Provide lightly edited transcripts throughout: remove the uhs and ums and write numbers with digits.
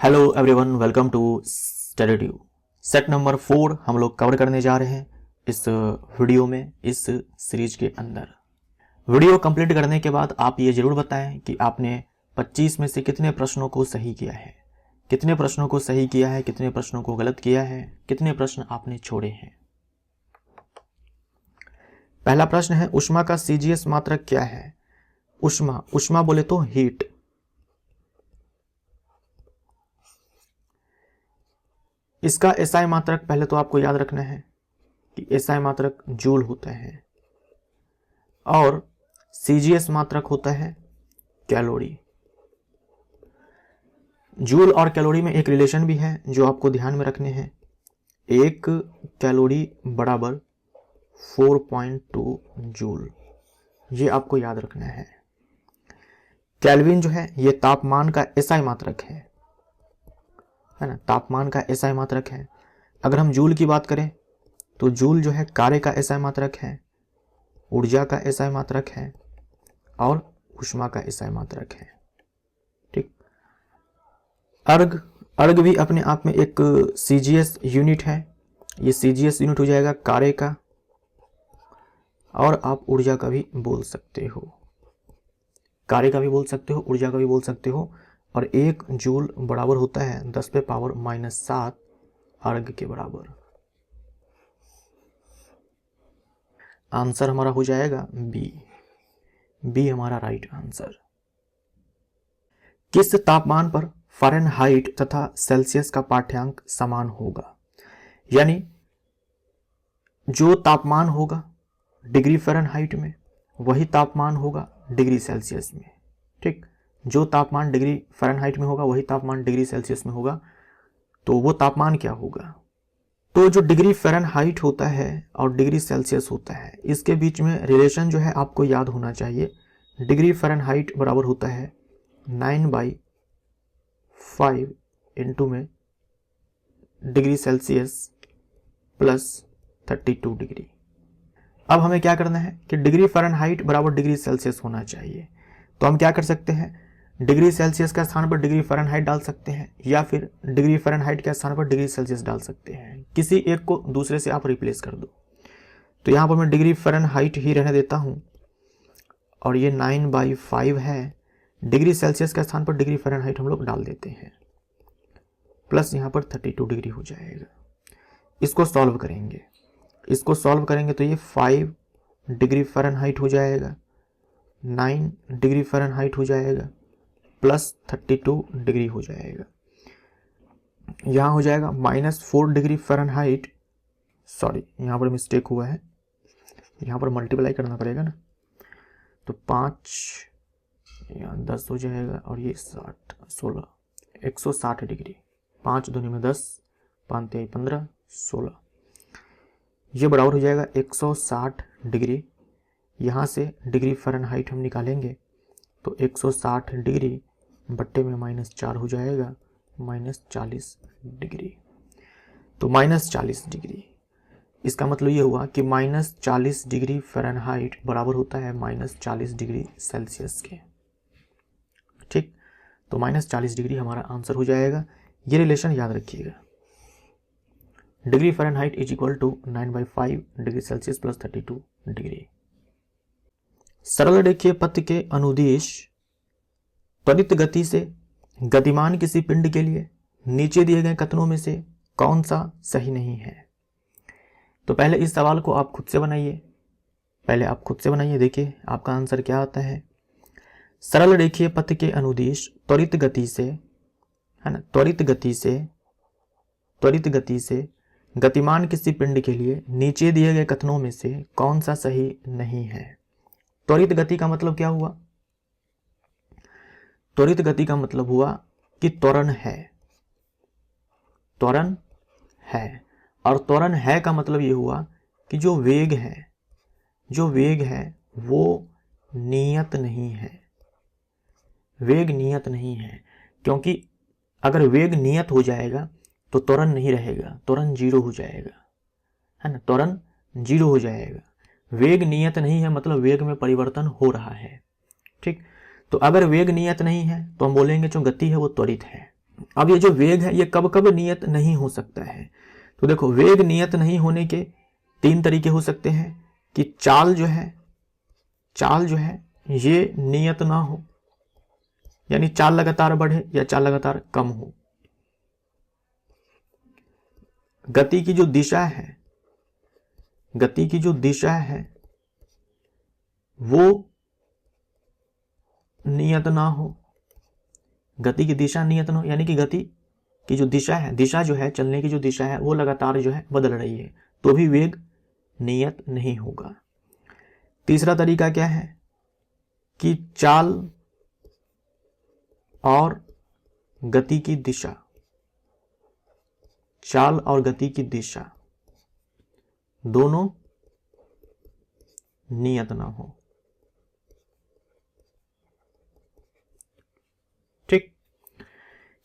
Hello everyone, welcome to study. Set number 4 हम लोग cover करने जा रहे हैं इस वीडियो में, इस सीरीज के अंदर। वीडियो कंप्लीट करने के बाद आप ये जरूर बताएं कि आपने 25 में से कितने प्रश्नों को सही किया है, कितने प्रश्नों को सही किया है, कितने प्रश्नों को गलत किया है, कितने प्रश्न आपने छोड़े हैं। पहला प्रश्न है, ऊष्मा का सीजीएस मात्रक क्या है? ऊष्मा बोले तो हीट। इसका एसआई मात्रक पहले तो आपको याद रखना है कि एसआई मात्रक जूल होता है और सीजीएस मात्रक होता है कैलोरी। जूल और कैलोरी में एक रिलेशन भी है जो आपको ध्यान में रखने हैं। 1 कैलोरी बराबर 4.2 जूल, ये आपको याद रखना है। केल्विन जो है ये तापमान का एसआई मात्रक है ना, तापमान का एसआई मात्रक है। अगर हम जूल की बात करें तो जूल जो है कार्य का एसआई मात्रक है, ऊर्जा का एसआई मात्रक है और ऊष्मा का एसआई मात्रक है। ठीक। अर्ग भी अपने आप में एक सीजीएस यूनिट है। ये सीजीएस यूनिट हो जाएगा कार्य का, और आप ऊर्जा का भी बोल सकते हो, कार्य का भी बोल सकते हो, ऊर्जा का भी बोल सकते हो। और 1 जूल बराबर होता है 10⁻⁷ अर्ग के बराबर। आंसर हमारा हो जाएगा बी हमारा राइट आंसर। किस तापमान पर फ़ारेनहाइट तथा सेल्सियस का पाठ्यांक समान होगा? यानी जो तापमान होगा डिग्री फ़ारेनहाइट में वही तापमान होगा डिग्री सेल्सियस में। ठीक, जो तापमान डिग्री फ़ारेनहाइट में होगा वही तापमान डिग्री सेल्सियस में होगा। तो वो तापमान क्या होगा? तो जो डिग्री फ़ारेनहाइट होता है और डिग्री सेल्सियस होता है, इसके बीच में रिलेशन जो है आपको याद होना चाहिए। डिग्री फ़ारेनहाइट बराबर होता है 9/5 इंटू में डिग्री सेल्सियस प्लस 32 डिग्री। अब हमें क्या करना है कि डिग्री फ़ारेनहाइट बराबर डिग्री सेल्सियस होना चाहिए। तो हम क्या कर सकते हैं, डिग्री सेल्सियस के स्थान पर डिग्री फ़ारेनहाइट डाल सकते हैं या फिर डिग्री फ़ारेनहाइट के स्थान पर डिग्री सेल्सियस डाल सकते हैं। किसी एक को दूसरे से आप रिप्लेस कर दो। तो यहाँ पर मैं डिग्री फ़ारेनहाइट ही रहने देता हूँ और ये 9/5 है। डिग्री सेल्सियस के स्थान पर डिग्री फ़ारेनहाइट हम लोग डाल देते हैं, प्लस यहाँ पर 32 डिग्री हो जाएगा। इसको सॉल्व करेंगे तो ये 5 डिग्री फ़ारेनहाइट हो जाएगा, 9 डिग्री फ़ारेनहाइट हो जाएगा, प्लस 32 डिग्री हो जाएगा। यहाँ हो जाएगा -4 डिग्री फ़ारेनहाइट। सॉरी, यहाँ पर मिस्टेक हुआ है, यहाँ पर मल्टीप्लाई करना पड़ेगा ना। तो 5 यहाँ 10 हो जाएगा और ये 16 160 डिग्री। 5 दूनी में 10, 5 तिहाई 15, 16, ये बराबर हो जाएगा 160 डिग्री। यहाँ से डिग्री फ़ारेनहाइट हम निकालेंगे तो 160 डिग्री बट्टे में -4 हो जाएगा, -40 डिग्री। तो -40 डिग्री, इसका मतलब ये हुआ कि -40 डिग्री फ़ारेनहाइट बराबर होता है -40 डिग्री सेल्सियस के। ठीक, तो -40 डिग्री हमारा आंसर हो जाएगा। ये रिलेशन याद रखिएगा, degree Fahrenheit is equal to 9/5 degree Celsius plus 32 degree. सरल रेखीय पथ के अनुदिश त्वरित गति से गतिमान किसी पिंड के लिए नीचे दिए गए कथनों में से कौन सा सही नहीं है? तो पहले इस सवाल को आप खुद से बनाइए, देखिए आपका आंसर क्या आता है। सरल रेखीय पथ के अनुदिश त्वरित गति से, है ना, त्वरित गति से गतिमान किसी पिंड के लिए नीचे दिए गए कथनों में से कौन सा सही नहीं है? त्वरित गति का मतलब क्या हुआ? त्वरित गति का मतलब हुआ कि त्वरण है, और त्वरण है का मतलब ये हुआ कि जो वेग है वो नियत नहीं है। क्योंकि अगर वेग नियत हो जाएगा तो त्वरण नहीं रहेगा, त्वरण 0 हो जाएगा, है ना, त्वरण 0 हो जाएगा। वेग नियत नहीं है मतलब वेग में परिवर्तन हो रहा है। ठीक, तो अगर वेग नियत नहीं है तो हम बोलेंगे जो गति है वो त्वरित है। अब ये जो वेग है ये कब कब नियत नहीं हो सकता है, तो देखो वेग नियत नहीं होने के 3 तरीके हो सकते हैं कि चाल जो है ये नियत ना हो, यानी चाल लगातार बढ़े या चाल लगातार कम हो। गति की जो दिशा है वो नियत ना हो, गति की दिशा नियत ना हो, यानी कि गति की जो दिशा जो है चलने की जो दिशा है वो लगातार जो है बदल रही है, तो भी वेग नियत नहीं होगा। तीसरा तरीका क्या है कि चाल और गति की दिशा दोनों नियत ना हो। ठीक,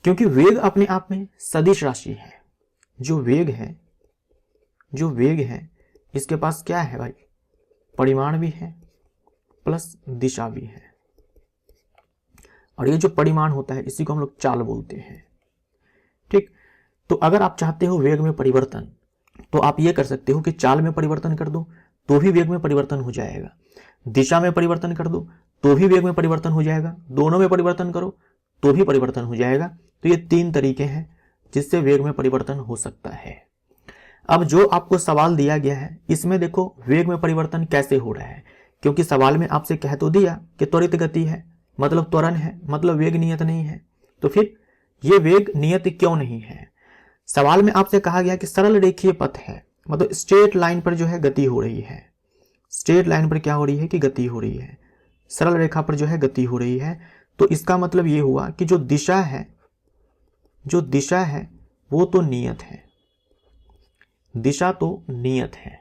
क्योंकि वेग अपने आप में सदिश राशि है। जो वेग है इसके पास क्या है भाई, परिमाण भी है प्लस दिशा भी है, और ये जो परिमाण होता है इसी को हम लोग चाल बोलते हैं। ठीक, तो अगर आप चाहते हो वेग में परिवर्तन तो आप ये कर सकते हो कि चाल में परिवर्तन कर दो तो भी वेग में परिवर्तन हो जाएगा, दिशा में परिवर्तन कर दो तो भी वेग में परिवर्तन हो जाएगा, दोनों में परिवर्तन करो तो भी परिवर्तन हो जाएगा। तो ये 3 तरीके हैं जिससे वेग में परिवर्तन हो सकता है। अब जो आपको सवाल दिया गया है इसमें देखो वेग में परिवर्तन कैसे हो रहा है, क्योंकि सवाल में आपसे कह तो दिया कि त्वरित गति है मतलब त्वरण है, मतलब वेग नियत नहीं है, तो फिर ये वेग नियत क्यों नहीं है। सवाल में आपसे कहा गया कि सरल रेखीय पथ है, मतलब स्ट्रेट लाइन पर जो है गति हो रही है, स्ट्रेट लाइन पर क्या हो रही है कि गति हो रही है, सरल रेखा पर जो है गति हो रही है। तो इसका मतलब ये हुआ कि जो दिशा है वो तो नियत है, दिशा तो नियत है।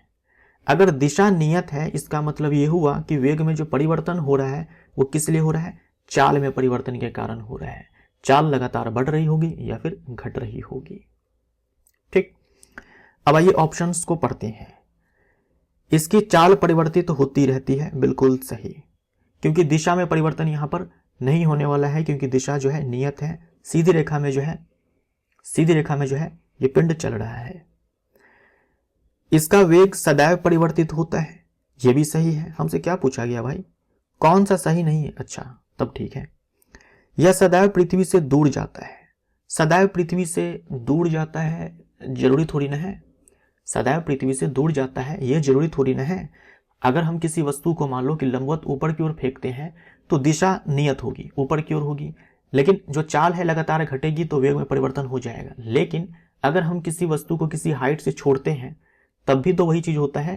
अगर दिशा नियत है इसका मतलब ये हुआ कि वेग में जो परिवर्तन हो रहा है वो किस लिए हो रहा है, चाल में परिवर्तन के कारण हो रहा है, चाल लगातार बढ़ रही होगी या फिर घट रही होगी। ठीक, अब आइए ऑप्शंस को पढ़ते हैं। इसकी चाल परिवर्तित होती रहती है, बिल्कुल सही, क्योंकि दिशा में परिवर्तन यहां पर नहीं होने वाला है, क्योंकि दिशा जो है नियत है, सीधी रेखा में जो है ये पिंड चल रहा है। इसका वेग सदैव परिवर्तित होता है, ये भी सही है। हमसे क्या पूछा गया भाई, कौन सा सही नहीं है, अच्छा तब ठीक है। यह सदैव पृथ्वी से दूर जाता है, सदैव पृथ्वी से दूर जाता है जरूरी थोड़ी ना है, सदैव पृथ्वी से दूर जाता है ये जरूरी थोड़ी ना है। अगर हम किसी वस्तु को मान लो कि लंबवत ऊपर की ओर फेंकते हैं तो दिशा नियत होगी, ऊपर की ओर होगी, लेकिन जो चाल है लगातार घटेगी तो वेग में परिवर्तन हो जाएगा। लेकिन अगर हम किसी वस्तु को किसी हाइट से छोड़ते हैं तब भी तो वही चीज होता है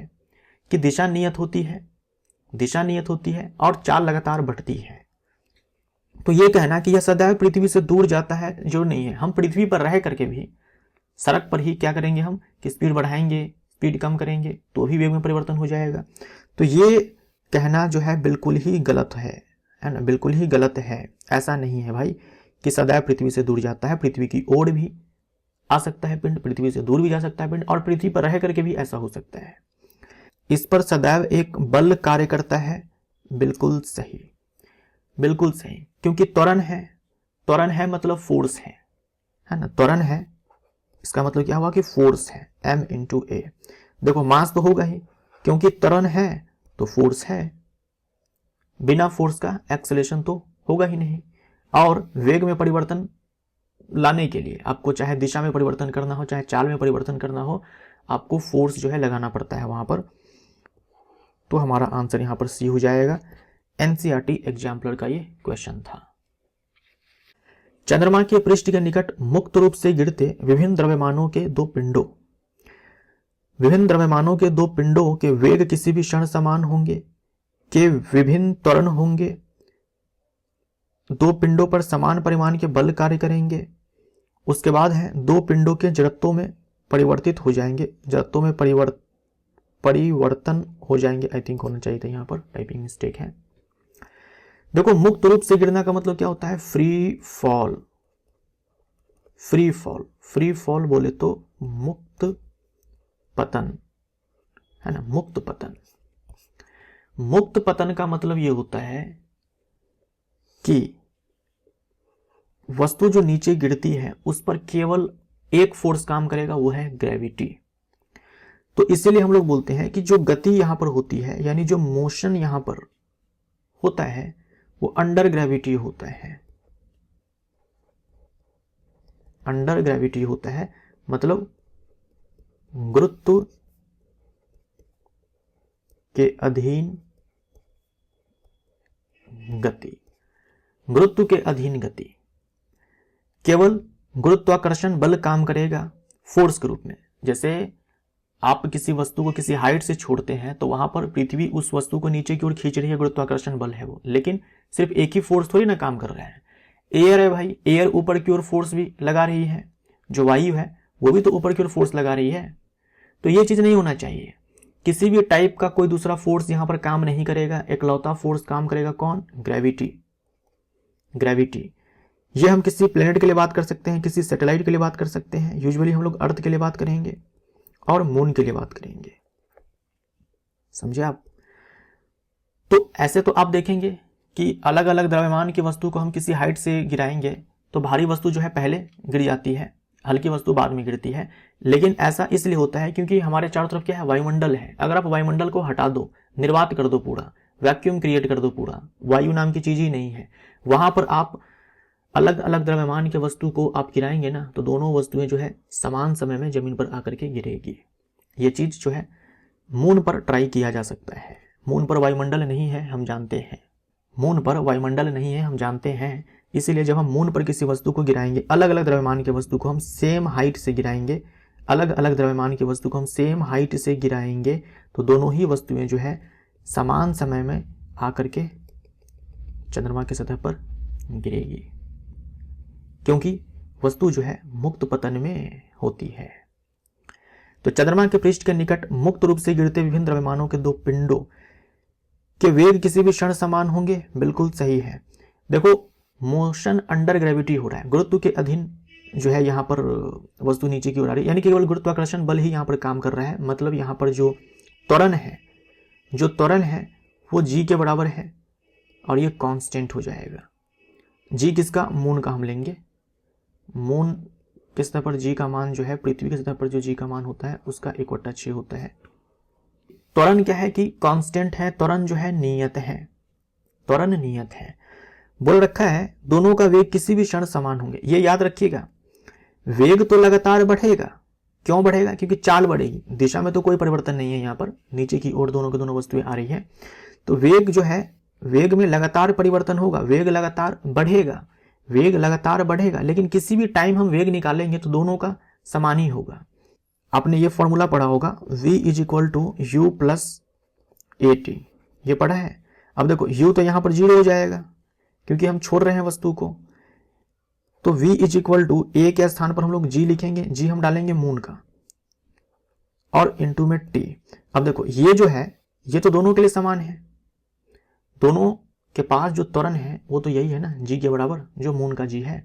कि दिशा नियत होती है और चाल लगातार बढ़ती है। तो ये कहना कि यह सदैव पृथ्वी से दूर जाता है जो नहीं है। हम पृथ्वी पर रह करके भी सड़क पर ही क्या करेंगे हम कि स्पीड बढ़ाएंगे, स्पीड कम करेंगे तो भी वेग में परिवर्तन हो जाएगा। तो ये कहना जो है बिल्कुल ही गलत है ना, बिल्कुल ही गलत है। ऐसा नहीं है भाई कि सदैव पृथ्वी से दूर जाता है, पृथ्वी की ओर भी आ सकता है पिंड, पृथ्वी से दूर भी जा सकता है पिंड, और पृथ्वी पर रह करके भी ऐसा हो सकता है। इस पर सदैव एक बल कार्य करता है, बिल्कुल सही, बिल्कुल सही, क्योंकि त्वरण है मतलब फोर्स है ना, त्वरण है इसका मतलब क्या हुआ कि फोर्स है, m/a। देखो मास तो होगा ही, क्योंकि त्वरण है तो फोर्स है, बिना फोर्स का एक्सेलेरेशन तो होगा ही नहीं। और वेग में परिवर्तन लाने के लिए आपको चाहे दिशा में परिवर्तन करना हो चाहे चाल में परिवर्तन करना हो, आपको फोर्स जो है लगाना पड़ता है वहां पर। तो हमारा आंसर यहां पर सी हो जाएगा। एनसीईआरटी एग्जाम्पलर का ये क्वेश्चन था। चंद्रमा के पृष्ठ के निकट मुक्त रूप से गिरते विभिन्न द्रव्यमानों के दो पिंडों के वेग किसी भी क्षण समान होंगे, के विभिन्न त्वरण होंगे, दो पिंडों पर समान परिमाण के बल कार्य करेंगे। उसके बाद है दो पिंडों के जड़त्वों में परिवर्तित हो जाएंगे, जड़त्वों में परिवर्तन हो जाएंगे। आई थिंक होना चाहिए था, यहाँ पर टाइपिंग मिस्टेक है। देखो मुक्त रूप से गिरना का मतलब क्या होता है, फ्री फॉल बोले तो मुक्त पतन है ना, मुक्त पतन का मतलब ये होता है कि वस्तु जो नीचे गिरती है उस पर केवल एक फोर्स काम करेगा, वो है ग्रेविटी। तो इसीलिए हम लोग बोलते हैं कि जो गति यहां पर होती है, यानी जो मोशन यहां पर होता है, वो अंडर ग्रेविटी होता है। अंडर ग्रेविटी होता है मतलब गुरुत्व के अधीन गति। गुरुत्व के अधीन गति, केवल गुरुत्वाकर्षण बल काम करेगा फोर्स के रूप में। जैसे आप किसी वस्तु को किसी हाइट से छोड़ते हैं तो वहां पर पृथ्वी उस वस्तु को नीचे की ओर खींच रही है, गुरुत्वाकर्षण बल है वो, लेकिन सिर्फ एक ही फोर्स थोड़ी ना काम कर रहा है। एयर है भाई, एयर ऊपर की ओर फोर्स भी लगा रही है, जो वायु है वो भी तो ऊपर की ओर फोर्स लगा रही है। तो ये चीज नहीं होना चाहिए। किसी भी टाइप का कोई दूसरा फोर्स यहां पर काम नहीं करेगा, एकलौता फोर्स काम करेगा कौन? ग्रेविटी। ग्रेविटी ये हम किसी प्लेनेट के लिए बात कर सकते हैं, किसी सैटेलाइट के लिए बात कर सकते हैं, यूजुअली हम लोग अर्थ के लिए बात करेंगे और मून के लिए बात करेंगे। समझे आप? तो ऐसे तो आप देखेंगे कि अलग अलग द्रव्यमान की वस्तु को हम किसी हाइट से गिराएंगे तो भारी वस्तु जो है पहले गिर जाती है, हल्की वस्तु बाद में गिरती है। लेकिन ऐसा इसलिए होता है क्योंकि हमारे चारों तरफ क्या है? वायुमंडल है। अगर आप वायुमंडल को हटा दो, निर्वात कर दो, पूरा वैक्यूम क्रिएट कर दो, पूरा वायु नाम की चीज ही नहीं है, वहां पर आप अलग अलग द्रव्यमान की वस्तु को आप गिराएंगे ना, तो दोनों वस्तुएं जो है समान समय में जमीन पर आकर के गिरेगी। ये चीज जो है मून पर ट्राई किया जा सकता है। मून पर वायुमंडल नहीं है, हम जानते हैं। मून पर वायुमंडल नहीं है, हम जानते हैं। इसीलिए जब हम मून पर किसी वस्तु को गिराएंगे, अलग अलग द्रव्यमान की वस्तु को हम सेम हाइट से गिराएंगे, अलग अलग द्रव्यमान की वस्तु को हम सेम हाइट से गिराएंगे, तो दोनों ही वस्तुएं जो है समान समय में आकर के चंद्रमा की सतह पर गिरेगी, क्योंकि वस्तु जो है मुक्त पतन में होती है। तो चंद्रमा के पृष्ठ के निकट मुक्त रूप से गिरते विभिन्न द्रव्यमानों के दो पिंडों के वेग किसी भी क्षण समान होंगे। बिल्कुल सही है। देखो, मोशन अंडर ग्रेविटी हो रहा है, गुरुत्व के अधीन जो है यहाँ पर वस्तु नीचे की ओर आ रही है, यानी केवल गुरुत्वाकर्षण बल ही यहाँ पर काम कर रहा है। मतलब यहाँ पर जो त्वरण है वो जी के बराबर है और ये कांस्टेंट हो जाएगा। जी किसका? मून का हम लेंगे। मून की सतह पर जी का मान जो है पृथ्वी की सतह पर जो जी का मान होता है उसका 1/6 होता है। त्वरण क्या है कि कांस्टेंट है, त्वरण जो है नियत है, त्वरण नियत है। बोल रखा है दोनों का वेग किसी भी क्षण समान होंगे। ये याद रखिएगा, वेग तो लगातार बढ़ेगा। क्यों बढ़ेगा? क्योंकि चाल बढ़ेगी, दिशा में तो कोई परिवर्तन नहीं है। यहाँ पर नीचे की ओर दोनों की दोनों वस्तुएं आ रही है, तो वेग जो है, वेग में लगातार परिवर्तन होगा, वेग लगातार बढ़ेगा, वेग लगातार बढ़ेगा। लेकिन किसी भी टाइम हम वेग निकालेंगे तो दोनों का समान ही होगा। आपने ये फॉर्मूला पढ़ा होगा, v = u + at, ये पढ़ा है। अब देखो u तो यहां पर 0 हो जाएगा क्योंकि हम छोड़ रहे हैं वस्तु को, तो v = a के स्थान पर हम लोग g लिखेंगे, g हम डालेंगे मून का और इंटू में t। अब देखो ये जो है ये तो दोनों के लिए समान है, दोनों के पास जो त्वरण है वो तो यही है ना, g के बराबर, जो मून का g है।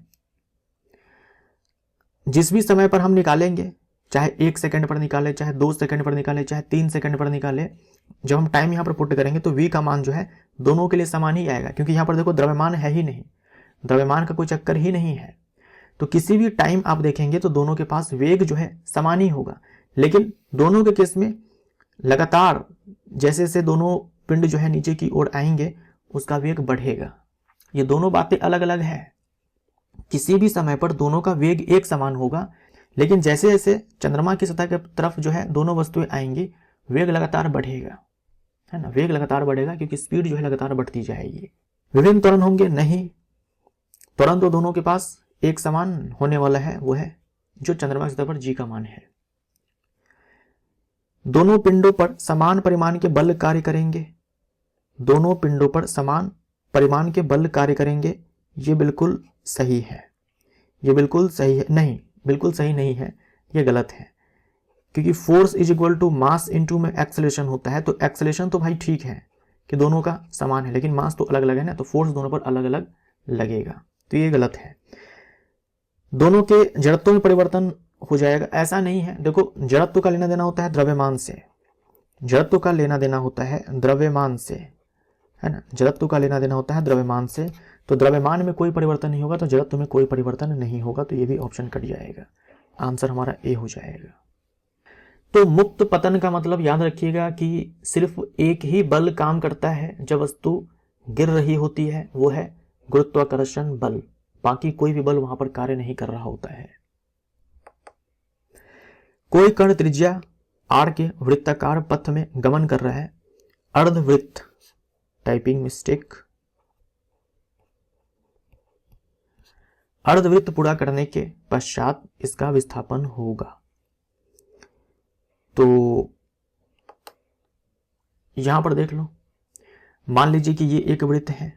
जिस भी समय पर हम निकालेंगे, चाहे 1 सेकंड पर निकाले, चाहे 2 सेकंड पर निकाले, चाहे 3 सेकंड पर निकाले, जब हम टाइम यहां पर पुट करेंगे तो v का मान जो है दोनों के लिए समान ही आएगा, क्योंकि यहां पर देखो द्रव्यमान है ही नहीं, द्रव्यमान का कोई चक्कर ही नहीं है। तो किसी भी टाइम आप देखेंगे तो दोनों के पास वेग जो है समान ही होगा। लेकिन दोनों के केस में लगातार जैसे जैसे दोनों पिंड जो है नीचे की ओर आएंगे उसका वेग बढ़ेगा। ये दोनों बातें अलग अलग है। किसी भी समय पर दोनों का वेग एक समान होगा, लेकिन जैसे जैसे चंद्रमा की सतह की तरफ जो है दोनों वस्तुएं आएंगी, वेग लगातार बढ़ेगा, है ना, वेग लगातार बढ़ेगा क्योंकि स्पीड जो है लगातार बढ़ती जाएगी। विभिन्न त्वरण होंगे नहीं, त्वरण तो दोनों के पास एक समान होने वाला है, वो है जो चंद्रमा की सतह पर जी का मान है। दोनों पिंडों पर समान परिमाण के बल कार्य करेंगे, दोनों पिंडों पर समान परिमाण के बल कार्य करेंगे। ये बिल्कुल सही है, ये बिल्कुल सही है नहीं, बिल्कुल सही नहीं है, ये गलत है, क्योंकि फोर्स = मास इनटू में एक्सेलरेशन होता है। तो एक्सेलरेशन तो भाई ठीक है कि दोनों का समान है, लेकिन मास तो अलग अलग है ना, तो फोर्स दोनों पर अलग अलग लगेगा, तो ये गलत है। दोनों के जड़त्व में परिवर्तन हो जाएगा, ऐसा नहीं है। देखो, जड़त्व का लेना देना होता है द्रव्यमान से, जड़त्व का लेना देना होता है द्रव्यमान से, है ना। जड़त्व का लेना देना होता है द्रव्यमान से, तो द्रव्यमान में कोई परिवर्तन नहीं होगा तो जड़त्व में कोई परिवर्तन नहीं होगा, तो ये भी ऑप्शन कट जाएगा। आंसर हमारा ए हो जाएगा। तो मुक्त पतन का मतलब याद रखिएगा कि सिर्फ एक ही बल काम करता है जब वस्तु गिर रही होती है, वो है गुरुत्वाकर्षण बल। बाकी कोई भी बल वहां पर कार्य नहीं कर रहा होता है। कोई कण त्रिज्या r के वृत्ताकार पथ में गमन कर रहा है, अर्धवृत्त, टाइपिंग मिस्टेक, अर्धवृत्त पूरा करने के पश्चात इसका विस्थापन होगा। तो यहां पर देख लो, मान लीजिए कि ये एक वृत्त है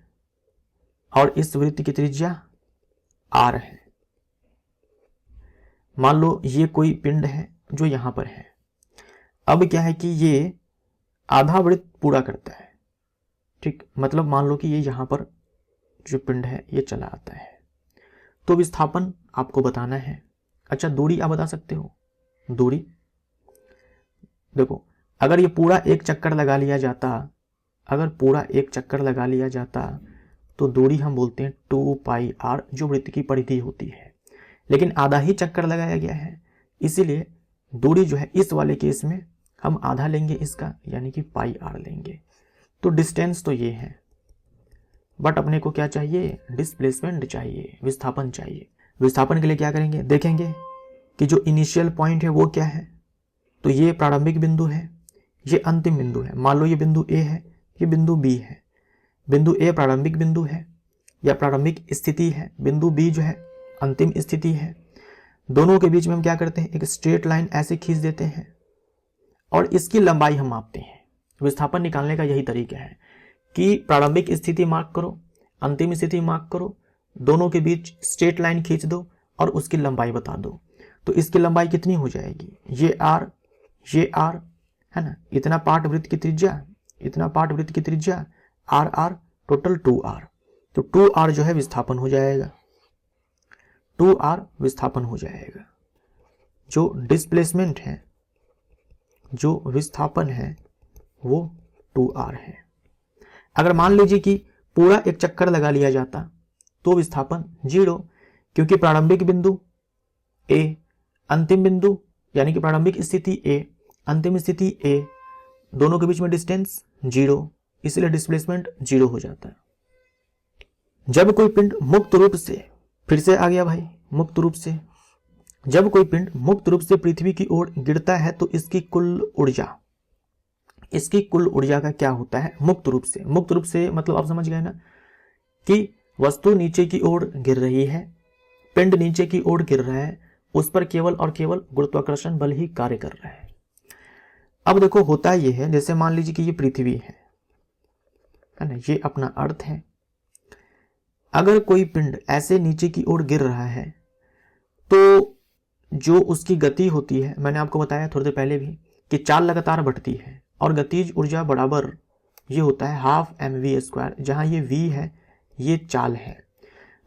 और इस वृत्त की त्रिज्या r है। मान लो ये कोई पिंड है जो यहां पर है। अब क्या है कि ये आधा वृत्त पूरा करता है, ठीक, मतलब मान लो कि ये यहां पर जो पिंड है ये चला आता है, तो विस्थापन आपको बताना है। अच्छा, दूरी आप बता सकते हो? दूरी देखो, अगर ये पूरा एक चक्कर लगा लिया जाता, अगर पूरा एक चक्कर लगा लिया जाता तो दूरी हम बोलते हैं 2 पाई r, जो वृत्त की परिधि होती है। लेकिन आधा ही चक्कर लगाया गया है, इसीलिए दूरी जो है इस वाले केस में हम आधा लेंगे इसका, यानी कि पाई r लेंगे। तो डिस्टेंस तो ये है, बट अपने को क्या चाहिए? डिस्प्लेसमेंट चाहिए, विस्थापन चाहिए। विस्थापन के लिए क्या करेंगे? देखेंगे कि जो इनिशियल पॉइंट है वो क्या है। तो ये प्रारंभिक बिंदु है, ये अंतिम बिंदु है। मान लो ये बिंदु ए है, ये बिंदु बी है। बिंदु ए प्रारंभिक बिंदु है या प्रारंभिक स्थिति है, बिंदु बी जो है अंतिम स्थिति है। दोनों के बीच में हम क्या करते हैं? एक स्ट्रेट लाइन ऐसे खींच देते हैं और इसकी लंबाई हम मापते हैं। विस्थापन निकालने का यही तरीका है कि प्रारंभिक स्थिति मार्क करो, अंतिम स्थिति मार्क करो, दोनों के बीच स्ट्रेट लाइन खींच दो और उसकी लंबाई बता दो। तो इसकी लंबाई कितनी हो जाएगी? ये r है ना, इतना पार्ट वृत्त की त्रिज्या, इतना पार्ट वृत्त की त्रिज्या, r टोटल 2r। तो 2r जो है विस्थापन हो जाएगा, 2r विस्थापन हो जाएगा। जो डिस्प्लेसमेंट है, जो विस्थापन है, वो 2r है। अगर मान लीजिए कि पूरा एक चक्कर लगा लिया जाता तो विस्थापन 0, क्योंकि प्रारंभिक बिंदु a, अंतिम बिंदु यानी कि प्रारंभिक स्थिति a, अंतिम स्थिति a, दोनों के बीच में डिस्टेंस 0, इसलिए डिस्प्लेसमेंट 0 हो जाता है। जब कोई पिंड मुक्त रूप से, फिर से आ गया भाई, मुक्त रूप से, जब कोई पिंड मुक्त रूप से पृथ्वी की ओर गिरता है तो इसकी कुल ऊर्जा, इसकी कुल ऊर्जा का क्या होता है? मुक्त रूप से। मुक्त रूप से मतलब आप समझ गए ना कि वस्तु नीचे की ओर गिर रही है, पिंड नीचे की ओर गिर रहा है, उस पर केवल और केवल गुरुत्वाकर्षण बल ही कार्य कर रहा है। अब देखो होता ये है, जैसे मान लीजिए कि ये पृथ्वी है ना, ये अपना अर्थ है। अगर कोई पिंड ऐसे नीचे की ओर गिर रहा है तो जो उसकी गति होती है, मैंने आपको बताया थोड़ी देर पहले भी कि चाल लगातार बढ़ती है और गतिज ऊर्जा बराबर ये होता है 12 mv²। जहां ये v है ये चाल है।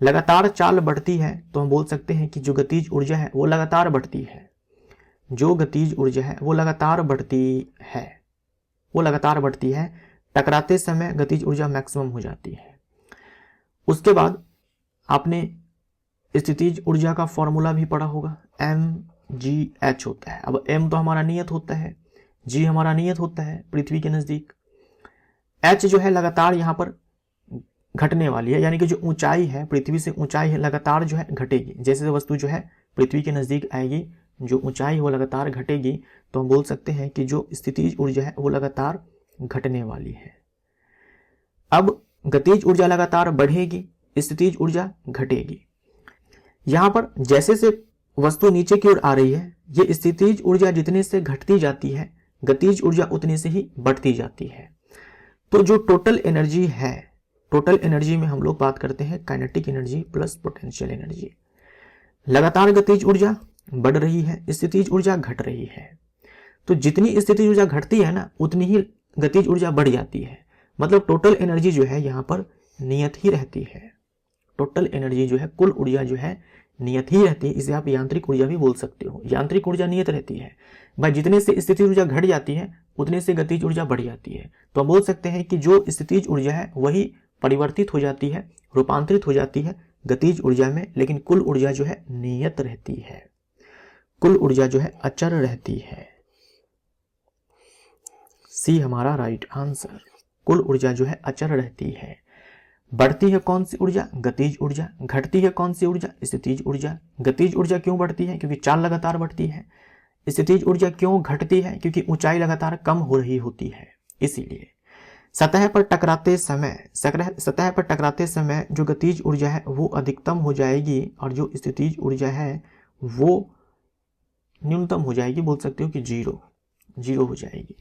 लगातार चाल बढ़ती है तो हम बोल सकते हैं कि जो गतिज ऊर्जा है वो लगातार बढ़ती है, जो गतिज ऊर्जा है वो लगातार बढ़ती है, वो लगातार बढ़ती है। टकराते समय गतिज ऊर्जा मैक्सिमम हो जाती है। उसके बाद आपने स्थितिज ऊर्जा का फॉर्मूला भी पढ़ा होगा, mgh होता है। अब m तो हमारा नियत होता है, g हमारा नियत होता है पृथ्वी के नजदीक, h जो है लगातार यहाँ पर घटने वाली है, यानी कि जो ऊंचाई है पृथ्वी से ऊंचाई है लगातार जो है घटेगी। जैसे वस्तु जो है पृथ्वी के नजदीक आएगी, जो ऊंचाई वो लगातार घटेगी, तो हम बोल सकते हैं कि जो स्थितिज ऊर्जा है वो लगातार घटने वाली है। अब गतिज ऊर्जा लगातार बढ़ेगी, स्थितिज ऊर्जा घटेगी। यहां पर जैसे से वस्तु नीचे की ओर आ रही है, ये स्थितिज ऊर्जा जितने से घटती जाती है, गतिज ऊर्जा उतने से ही बढ़ती जाती है। तो जो टोटल एनर्जी है, टोटल एनर्जी में हम लोग बात करते हैं kinetic energy plus potential energy. लगातार गतिज ऊर्जा बढ़ रही है, स्थितिज ऊर्जा घट रही है। तो जितनी स्थितिज ऊर्जा घटती है ना, उतनी ही गतिज ऊर्जा बढ़ जाती है। मतलब टोटल एनर्जी जो है यहाँ पर नियत ही रहती है। टोटल एनर्जी जो है, कुल ऊर्जा जो है नियत ही रहती है, इसे आप यांत्रिक ऊर्जा भी बोल सकते हो। यांत्रिक ऊर्जा नियत रहती है भाई, जितने से स्थितिज ऊर्जा घट जाती है उतने से गतिज ऊर्जा बढ़ जाती है। तो हम बोल सकते हैं कि जो स्थितिज ऊर्जा है वही परिवर्तित हो जाती है, रूपांतरित हो जाती है गतिज ऊर्जा में, लेकिन कुल ऊर्जा जो है नियत रहती है, कुल ऊर्जा जो है अचर रहती है। सी हमारा राइट आंसर, कुल ऊर्जा जो है अचर रहती है। बढ़ती है कौन सी ऊर्जा? गतिज ऊर्जा। घटती है कौन सी ऊर्जा? स्थितिज ऊर्जा। गतिज ऊर्जा क्यों बढ़ती है? क्योंकि चाल लगातार बढ़ती है। स्थितिज ऊर्जा क्यों घटती है? क्योंकि ऊंचाई लगातार कम हो रही होती है। इसीलिए सतह पर टकराते समय जो गतिज ऊर्जा है वो अधिकतम हो जाएगी और जो स्थितिज ऊर्जा है वो न्यूनतम हो जाएगी, बोल सकते हो कि जीरो हो जाएगी।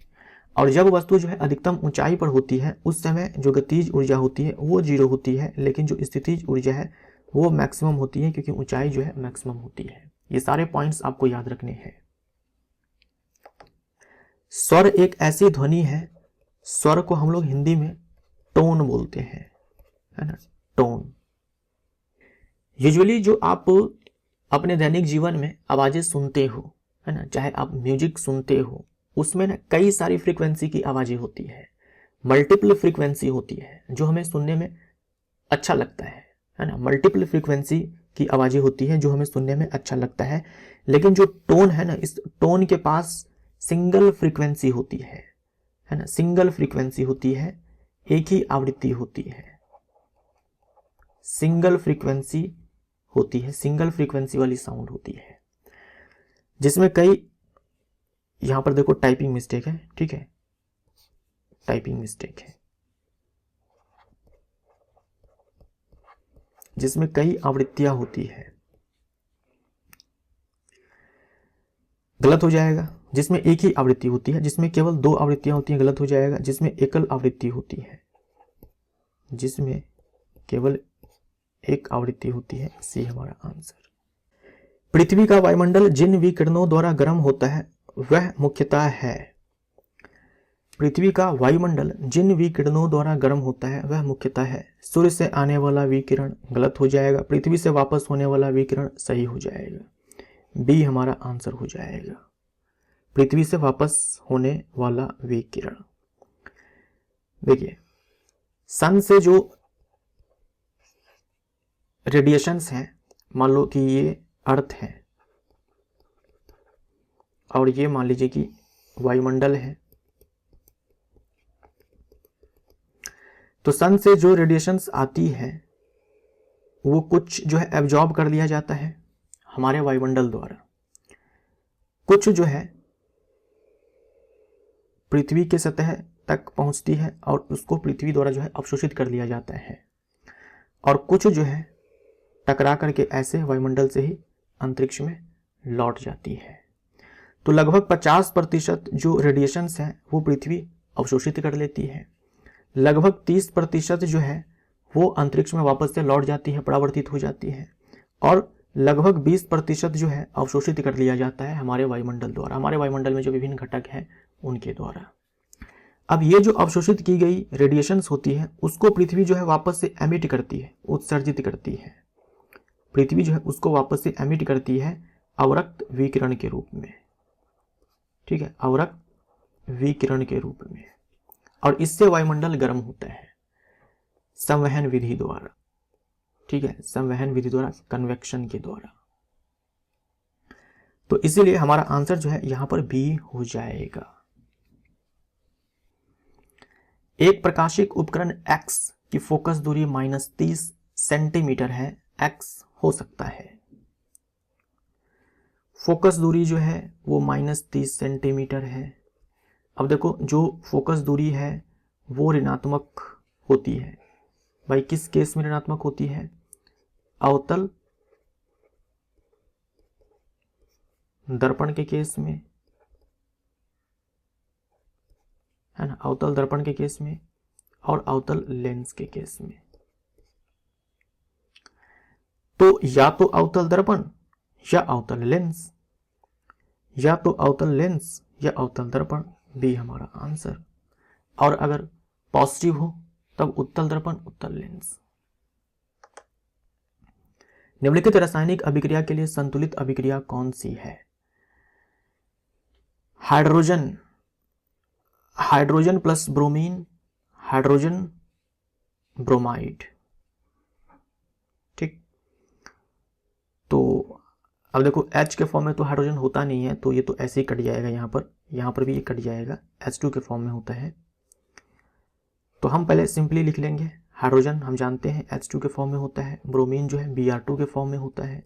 और जब वस्तु जो है अधिकतम ऊंचाई पर होती है उस समय जो गतिज ऊर्जा होती है वो जीरो होती है, लेकिन जो स्थितिज ऊर्जा है वो मैक्सिमम होती है, क्योंकि ऊंचाई जो है मैक्सिमम होती है। ये सारे पॉइंट्स आपको याद रखने हैं। स्वर एक ऐसी ध्वनि है, स्वर को हम लोग हिंदी में टोन बोलते हैं, है ना, टोन। यूजुअली जो आप अपने दैनिक जीवन में आवाजें सुनते हो, है ना, चाहे आप म्यूजिक सुनते हो, उसमें ना कई सारी फ्रीक्वेंसी की आवाजें होती है, मल्टीपल फ्रीक्वेंसी होती है जो हमें सुनने में अच्छा लगता है ना। मल्टीपल फ्रीक्वेंसी की आवाजें होती है जो हमें सुनने में अच्छा लगता है, लेकिन जो टोन है ना, इस टोन के पास सिंगल फ्रीक्वेंसी होती है ना, सिंगल फ्रीक्वेंसी होती है, एक ही आवृत्ति होती है, सिंगल फ्रीक्वेंसी होती है, सिंगल फ्रीक्वेंसी वाली साउंड होती है, जिसमें कई, यहां पर देखो टाइपिंग मिस्टेक है, ठीक है, टाइपिंग मिस्टेक है, जिसमें कई आवृत्तियां होती है, गलत हो जाएगा। जिसमें एक ही आवृत्ति होती है, जिसमें केवल 2 आवृत्तियां होती हैं, गलत हो जाएगा। जिसमें एकल आवृत्ति होती है, जिसमें केवल एक आवृत्ति होती है, सी हमारा आंसर। पृथ्वी का वायुमंडल जिन विकिरणों द्वारा गर्म होता है वह मुख्यतः है। पृथ्वी का वायुमंडल जिन विकिरणों द्वारा गर्म होता है वह मुख्यतः है। सूर्य से आने वाला विकिरण गलत हो जाएगा, पृथ्वी से वापस होने वाला विकिरण सही हो जाएगा, बी हमारा आंसर हो जाएगा, पृथ्वी से वापस होने वाला विकिरण। देखिए, सन से जो रेडिएशंस हैं, मान लो कि ये अर्थ है और ये मान लीजिए कि वायुमंडल है, तो सन से जो रेडिएशंस आती है वो कुछ जो है एब्जॉर्ब कर लिया जाता है हमारे वायुमंडल द्वारा, कुछ जो है पृथ्वी के सतह तक पहुंचती है और उसको पृथ्वी द्वारा जो है अवशोषित कर लिया जाता है, और कुछ जो है टकरा करके ऐसे वायुमंडल से ही अंतरिक्ष में लौट जाती है। तो लगभग 50% जो रेडिएशंस हैं वो पृथ्वी अवशोषित कर लेती है, लगभग 30% जो है वो अंतरिक्ष में वापस से लौट जाती है, परावर्तित हो जाती है, और लगभग 20% जो है अवशोषित कर लिया जाता है हमारे वायुमंडल द्वारा, हमारे वायुमंडल में जो विभिन्न घटक हैं उनके द्वारा। अब ये जो अवशोषित की गई रेडिएशंस होती है उसको पृथ्वी जो है वापस से एमिट करती है, उत्सर्जित करती है, पृथ्वी जो है उसको वापस से एमिट करती है अवरक्त विकिरण के रूप में, ठीक है, अवरक्त विकिरण के रूप में, और इससे वायुमंडल गर्म होता है संवहन विधि द्वारा, ठीक है, संवहन विधि द्वारा, कन्वेक्शन के द्वारा। तो इसीलिए हमारा आंसर जो है यहां पर बी हो जाएगा। एक प्रकाशिक उपकरण X की फोकस दूरी -30 सेंटीमीटर है, X हो सकता है, फोकस दूरी जो है वो -30 सेंटीमीटर है। अब देखो, जो फोकस दूरी है वो ऋणात्मक होती है भाई, किस केस में ऋणात्मक होती है? अवतल दर्पण के केस में, है ना, अवतल दर्पण के केस में और अवतल लेंस के केस में। तो या तो अवतल दर्पण या अवतल लेंस, या तो अवतल लेंस या अवतल दर्पण, बी हमारा आंसर। और अगर पॉजिटिव हो तब उत्तल दर्पण, उत्तल लेंस। निम्नलिखित रासायनिक अभिक्रिया के लिए संतुलित अभिक्रिया कौन सी है? Hydrogen plus bromine, hydrogen bromide. ठीक, तो अब देखो H के फॉर्म में तो हाइड्रोजन होता नहीं है, तो ये तो ऐसे ही कट जाएगा, यहाँ पर भी ये कट जाएगा, H2 के फॉर्म में होता है। तो हम पहले सिंपली लिख लेंगे, हाइड्रोजन हम जानते हैं H2 के फॉर्म में होता है, ब्रोमीन जो है Br2 के फॉर्म में होता है,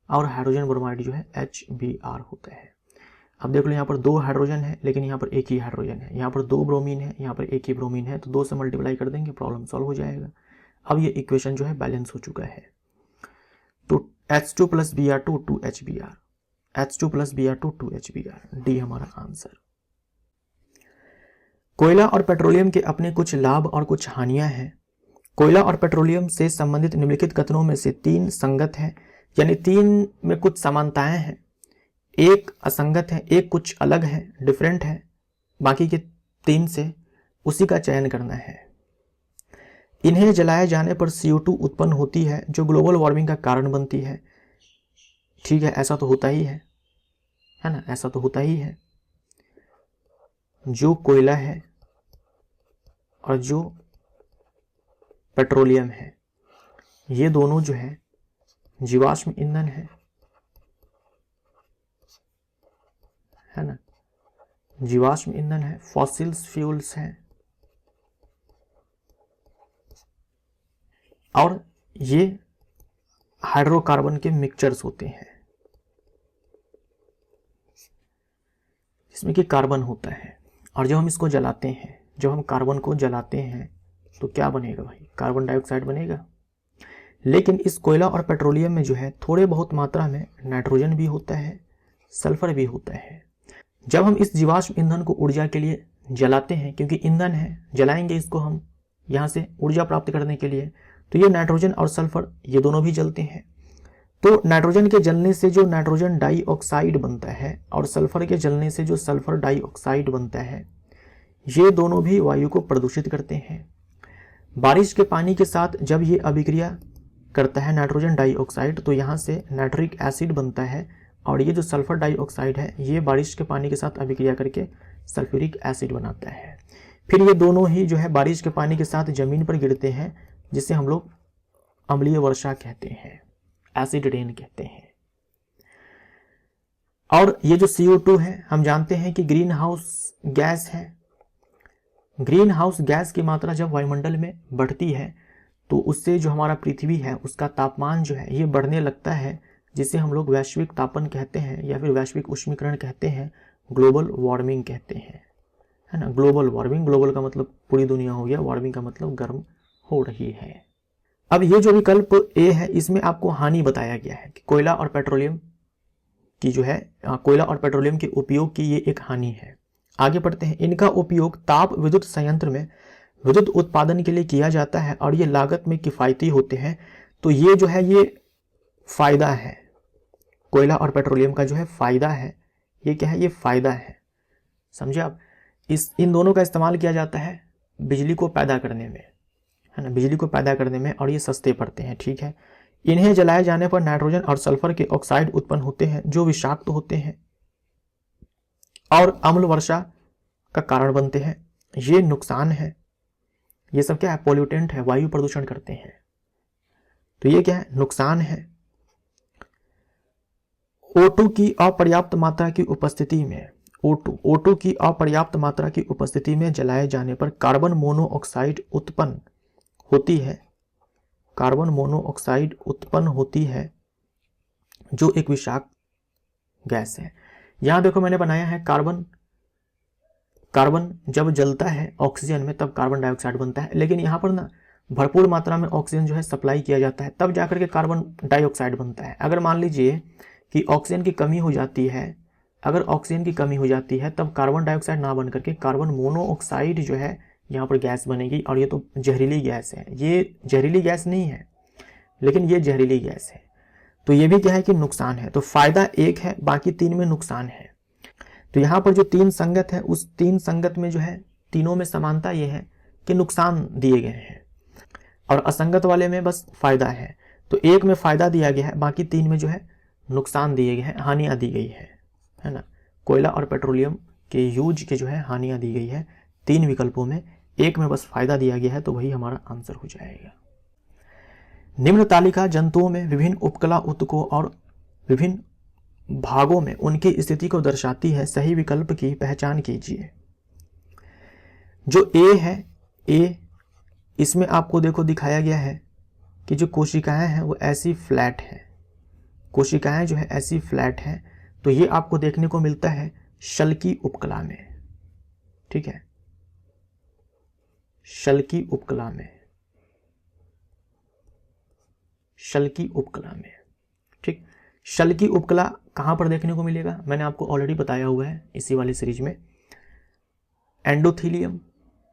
और हाइड्रोजन ब्रोमाइड जो है HBr होता है। अब देख लो यहाँ पर 2 हाइड्रोजन है, लेकिन यहाँ पर एक ही हाइड्रोजन है, यहाँ पर 2 ब्रोमीन है, यहाँ पर एक ही ब्रोमीन है, तो 2 से मल्टीप्लाई कर देंगे, प्रॉब्लम सॉल्व हो जाएगा। अब ये इक्वेशन जो है बैलेंस हो चुका है। तो H2 plus Br2 2HBr, H2 plus Br2 2HBr, D हमारा आंसर। कोयला और पेट्रोलियम के अपने कुछ लाभ और कुछ हानियां हैं। कोयला और पेट्रोलियम से संबंधित निम्नलिखित कथनों में से 3 संगत हैं, यानी 3 में कुछ समानताएं हैं, एक असंगत है, एक कुछ अलग है, डिफरेंट है, बाकी के 3 से उसी का चयन करना है। इन्हें जलाए जाने पर CO2 उत्पन्न होती है जो ग्लोबल वार्मिंग का कारण बनती है। ठीक है, ऐसा तो होता ही है ना, ऐसा तो होता ही है। जो कोयला है और जो पेट्रोलियम है, ये दोनों जो है जीवाश्म ईंधन है ना, जीवाश्म ईंधन है, फॉसिल्स फ्यूल्स हैं, और ये हाइड्रोकार्बन के मिक्सचर्स होते हैं, इसमें कि कार्बन होता है। और जब हम इसको जलाते हैं, जब हम कार्बन को जलाते हैं तो क्या बनेगा भाई? कार्बन डाइऑक्साइड बनेगा। लेकिन इस कोयला और पेट्रोलियम में जो है थोड़े बहुत मात्रा में नाइट्रोजन भी होता है, सल्फर भी होता है। जब हम इस जीवाश्म ईंधन को ऊर्जा के लिए जलाते हैं, क्योंकि ईंधन है, जलाएंगे इसको हम यहाँ से ऊर्जा प्राप्त करने के लिए, तो ये नाइट्रोजन और सल्फर ये दोनों भी जलते हैं। तो नाइट्रोजन के जलने से जो नाइट्रोजन डाइऑक्साइड बनता है और सल्फर के जलने से जो सल्फर डाइऑक्साइड बनता है, ये दोनों भी वायु को प्रदूषित करते हैं। बारिश के पानी के साथ जब ये अभिक्रिया करता है नाइट्रोजन डाइऑक्साइड, तो यहाँ से नाइट्रिक एसिड बनता है, और ये जो सल्फर डाइऑक्साइड है ये बारिश के पानी के साथ अभिक्रिया करके सल्फ्यूरिक एसिड बनाता है। फिर ये दोनों ही जो है बारिश के पानी के साथ जमीन पर गिरते हैं, जिसे हम लोग अम्लीय वर्षा कहते हैं, एसिड रेन कहते हैं। और ये जो CO2 है, हम जानते हैं कि ग्रीन हाउस गैस है। ग्रीन हाउस गैस की मात्रा जब वायुमंडल में बढ़ती है तो उससे जो हमारा पृथ्वी है उसका तापमान जो है ये बढ़ने लगता है, जिसे हम लोग वैश्विक तापन कहते हैं, या फिर वैश्विक उष्मीकरण कहते हैं, ग्लोबल वार्मिंग कहते हैं, है ना। ग्लोबल वार्मिंग, ग्लोबल का मतलब पूरी दुनिया हो गया, वार्मिंग का मतलब गर्म हो रही है। अब ये जो विकल्प ए है, इसमें आपको हानि बताया गया है कि कोयला और पेट्रोलियम की जो है, कोयला और पेट्रोलियम के उपयोग की ये एक हानि है। आगे बढ़ते हैं। इनका उपयोग ताप विद्युत संयंत्र में विद्युत उत्पादन के लिए किया जाता है और ये लागत में किफ़ायती होते हैं। तो ये जो है ये फायदा है, कोयला और पेट्रोलियम का जो है फायदा है। ये क्या है? ये फायदा है, समझे आप। इन दोनों का इस्तेमाल किया जाता है बिजली को पैदा करने में, है ना, बिजली को पैदा करने में, और ये सस्ते पड़ते हैं। ठीक है। इन्हें जलाए जाने पर नाइट्रोजन और सल्फर के ऑक्साइड उत्पन्न होते हैं जो विषाक्त होते हैं और अम्ल वर्षा का कारण बनते हैं। ये नुकसान है। ये सब क्या है? पॉल्यूटेंट है, वायु प्रदूषण करते हैं। तो ये क्या है? नुकसान है। O2 की अपर्याप्त मात्रा की उपस्थिति में, O2 की अपर्याप्त मात्रा की उपस्थिति में जलाए जाने पर कार्बन मोनोऑक्साइड उत्पन्न होती है। कार्बन मोनोऑक्साइड उत्पन्न होती है जो एक विषाक्त गैस है। यहां देखो मैंने बनाया है कार्बन जब जलता है ऑक्सीजन में तब कार्बन डाइऑक्साइड बनता है, लेकिन यहाँ पर ना भरपूर मात्रा में ऑक्सीजन जो है सप्लाई किया जाता है, तब जाकर के कार्बन डाइऑक्साइड बनता है। अगर मान लीजिए कि ऑक्सीजन की कमी हो जाती है, अगर ऑक्सीजन की कमी हो जाती है तब कार्बन डाइऑक्साइड ना बन करके कार्बन मोनोऑक्साइड जो है यहाँ पर गैस बनेगी, और ये तो जहरीली गैस है। ये जहरीली गैस नहीं है, लेकिन ये जहरीली गैस है। तो ये भी क्या है कि नुकसान है। तो फायदा एक है, बाकी 3 में नुकसान है। तो यहाँ पर जो 3 संगत है, उस 3 संगत में जो है तीनों में समानता ये है कि नुकसान दिए गए हैं, और असंगत वाले में बस फायदा है। तो एक में फायदा दिया गया है, बाकी 3 में जो है नुकसान दिए गए हैं, हानियां दी गई है ना। कोयला और पेट्रोलियम के यूज के जो है हानियां दी गई है 3 विकल्पों में, एक में बस फायदा दिया गया है, तो वही हमारा आंसर हो जाएगा। निम्न तालिका जंतुओं में विभिन्न उपकला ऊतकों और विभिन्न भागों में उनकी स्थिति को दर्शाती है, सही विकल्प की पहचान कीजिए। जो ए है, ए इसमें आपको देखो दिखाया गया है कि जो कोशिकाएं हैं वो ऐसी फ्लैट है, कोशिकाएं जो है ऐसी फ्लैट है, तो ये आपको देखने को मिलता है शल्की उपकला में, ठीक है, शल्की उपकला में, शल्की उपकला में, ठीक। शल्की उपकला कहां पर देखने को मिलेगा, मैंने आपको ऑलरेडी बताया हुआ है इसी वाली सीरीज में। एंडोथीलियम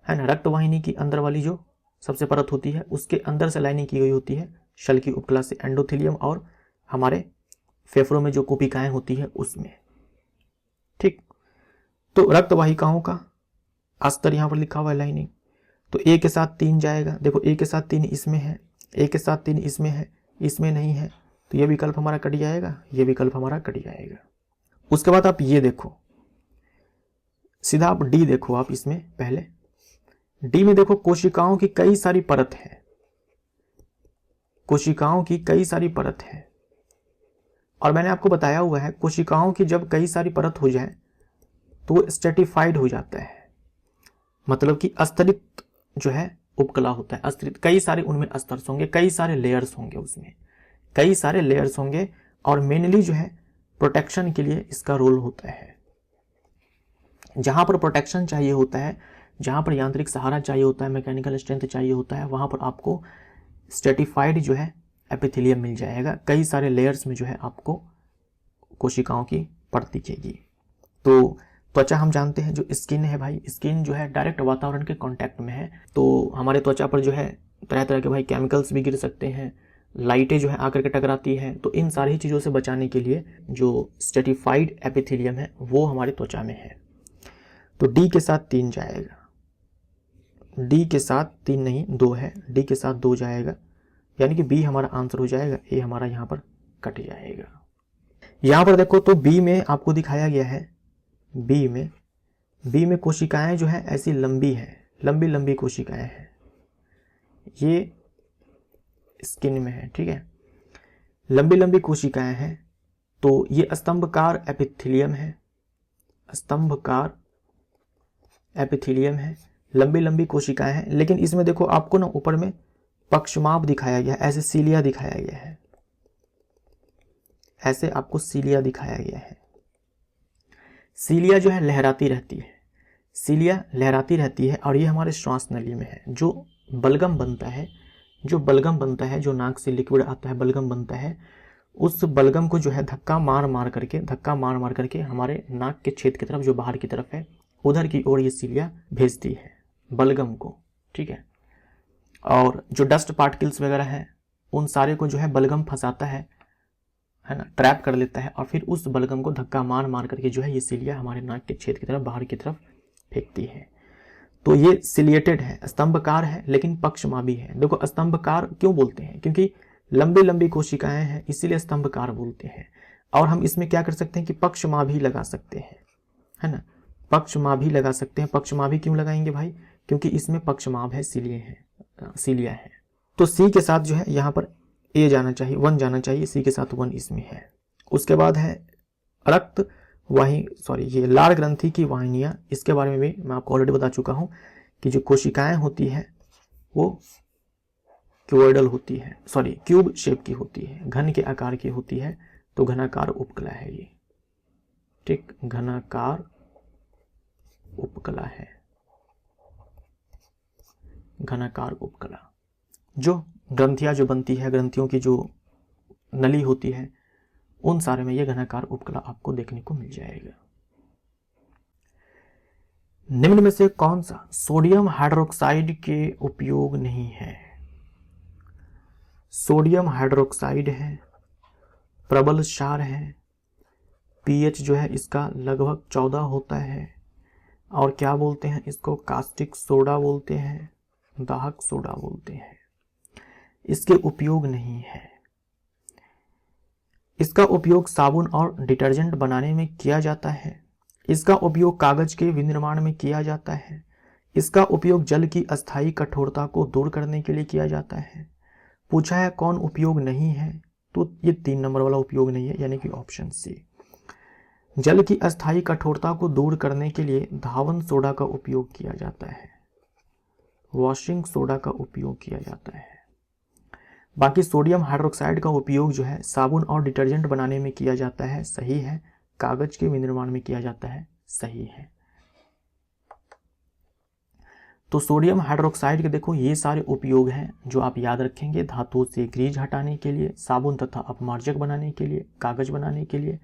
है ना, रक्तवाहिनी की अंदर वाली जो सबसे परत होती है उसके अंदर से लाइनिंग की गई होती है शल्की उपकला से, एंडोथीलियम, और हमारे फेफड़ों में जो कोशिकाएं होती है उसमें, ठीक। तो रक्तवाहिकाओं का अस्तर यहां पर लिखा हुआ है लाइनिंग, तो ए के साथ 3 जाएगा, देखो ए के साथ 3 इसमें है, ए के साथ 3 इसमें है, इसमें नहीं है, तो ये विकल्प हमारा कट जाएगा, ये विकल्प हमारा कट जाएगा। उसके बाद आप ये देखो, सीधा आप डी देखो, आप इसमें पहले डी में देखो कोशिकाओं की कई सारी परत है, कोशिकाओं की कई सारी परत है, और मैंने आपको बताया हुआ है कोशिकाओं की जब कई सारी परत हो जाए तो वो स्ट्रेटिफाइड हो जाता है, मतलब कि अस्तरित जो है उपकला होता है, अस्तरित, कई सारे उनमें अस्तर होंगे, कई सारे लेयर्स होंगे, उसमें कई सारे लेयर्स होंगे, और मेनली जो है प्रोटेक्शन के लिए इसका रोल होता है। जहां पर प्रोटेक्शन चाहिए होता है, जहां पर यांत्रिक सहारा चाहिए होता है, मैकेनिकल स्ट्रेंथ चाहिए होता है, वहां पर आपको स्ट्रेटिफाइड जो है एपिथेलियम मिल जाएगा, कई सारे लेयर्स में जो है आपको कोशिकाओं की परत दिखेगी। तो त्वचा हम जानते हैं जो स्किन है भाई, स्किन जो है डायरेक्ट वातावरण के कांटेक्ट में है, तो हमारे त्वचा पर जो है तरह तरह के भाई केमिकल्स भी गिर सकते हैं, लाइटें जो है आकर के टकराती हैं, तो इन सारी चीज़ों से बचाने के लिए जो स्ट्रेटिफाइड एपिथेलियम है वो हमारी त्वचा में है। तो डी के साथ 3 जाएगा, डी के साथ 3 नहीं 2 है, डी के साथ 2 जाएगा, यानी कि बी हमारा आंसर हो जाएगा, ए हमारा यहाँ पर कट जाएगा। यहाँ पर देखो तो बी में आपको दिखाया गया है, बी में कोशिकाएं जो है ऐसी लंबी है, लंबी लंबी कोशिकाएं हैं, ये स्किन में है, ठीक है, लंबी लंबी कोशिकाएं हैं, तो ये स्तंभकार एपिथेलियम है, स्तंभकार एपिथेलियम है, लंबी लंबी कोशिकाएं हैं, लेकिन इसमें देखो आपको ना ऊपर में पक्षमाप दिखाया गया है, ऐसे सीलिया दिखाया गया है, ऐसे आपको सीलिया दिखाया गया है। सीलिया जो है लहराती रहती है, सीलिया लहराती रहती है, और ये हमारे श्वास नली में है। जो बलगम बनता है, जो बलगम बनता है, जो नाक से लिक्विड आता है बलगम बनता है, उस बलगम को जो है धक्का मार मार करके हमारे नाक के छेद की तरफ, जो बाहर की तरफ है, उधर की ओर ये सीलिया भेजती है बलगम को, ठीक है। और जो डस्ट पार्टिकल्स वगैरह हैं उन सारे को जो है बलगम फंसाता है ना, ट्रैप कर लेता है, और फिर उस बलगम को धक्का मार मार करके जो है ये सीलिया हमारे नाक के छेद की तरफ, बाहर की तरफ फेंकती है। तो ये सिलिएटेड है, स्तंभकार है, लेकिन पक्षमाभी है। देखो स्तंभकार क्यों बोलते हैं, क्योंकि लंबी लंबी कोशिकाएं हैं, इसीलिए स्तंभकार बोलते हैं। और हम इसमें क्या कर सकते हैं कि पक्षमाभी लगा सकते हैं, है ना, पक्षमाभी लगा सकते हैं। पक्षमाभी क्यों लगाएंगे भाई, क्योंकि इसमें पक्षमाभ है, सीलिया है। तो सी के साथ जो है यहाँ पर ए जाना चाहिए, 1 जाना चाहिए, सी के साथ 1 इसमें है। उसके बाद है रक्त ये लार ग्रंथि की वाहिनियां, इसके बारे में भी मैं आपको ऑलरेडी बता चुका हूं कि जो कोशिकाएं होती है वो क्यूबॉइडल होती है, क्यूब शेप की होती है, घन के आकार की होती है, तो घनाकार उपकला है ये, ठीक, घनाकार उपकला है, घनाकार उपकला। जो ग्रंथियां जो बनती है, ग्रंथियों की जो नली होती है, उन सारे में यह घनाकार उपकला आपको देखने को मिल जाएगा। निम्न में से कौन सा सोडियम हाइड्रोक्साइड के उपयोग नहीं है? सोडियम हाइड्रोक्साइड है, प्रबल क्षार है, पीएच जो है इसका लगभग 14 होता है, और क्या बोलते हैं इसको, कास्टिक सोडा बोलते हैं, दाहक सोडा बोलते हैं। इसके उपयोग नहीं है, इसका उपयोग साबुन और डिटर्जेंट बनाने में किया जाता है। इसका उपयोग कागज के विनिर्माण में किया जाता है। इसका उपयोग जल की अस्थायी कठोरता को दूर करने के लिए किया जाता है। पूछा है कौन उपयोग नहीं है, तो ये 3 नंबर वाला उपयोग नहीं है, यानी कि ऑप्शन सी। जल की अस्थायी कठोरता को दूर करने के लिए धावन सोडा का उपयोग किया जाता है, वॉशिंग सोडा का उपयोग किया जाता है। बाकी सोडियम हाइड्रोक्साइड का उपयोग जो है साबुन और डिटर्जेंट बनाने में किया जाता है, सही है। कागज के विनिर्माण में किया जाता है, सही है। तो सोडियम हाइड्रोक्साइड के देखो ये सारे उपयोग हैं जो आप याद रखेंगे। धातुओं से ग्रीज हटाने के लिए, साबुन तथा अपमार्जक बनाने के लिए, कागज बनाने के लिए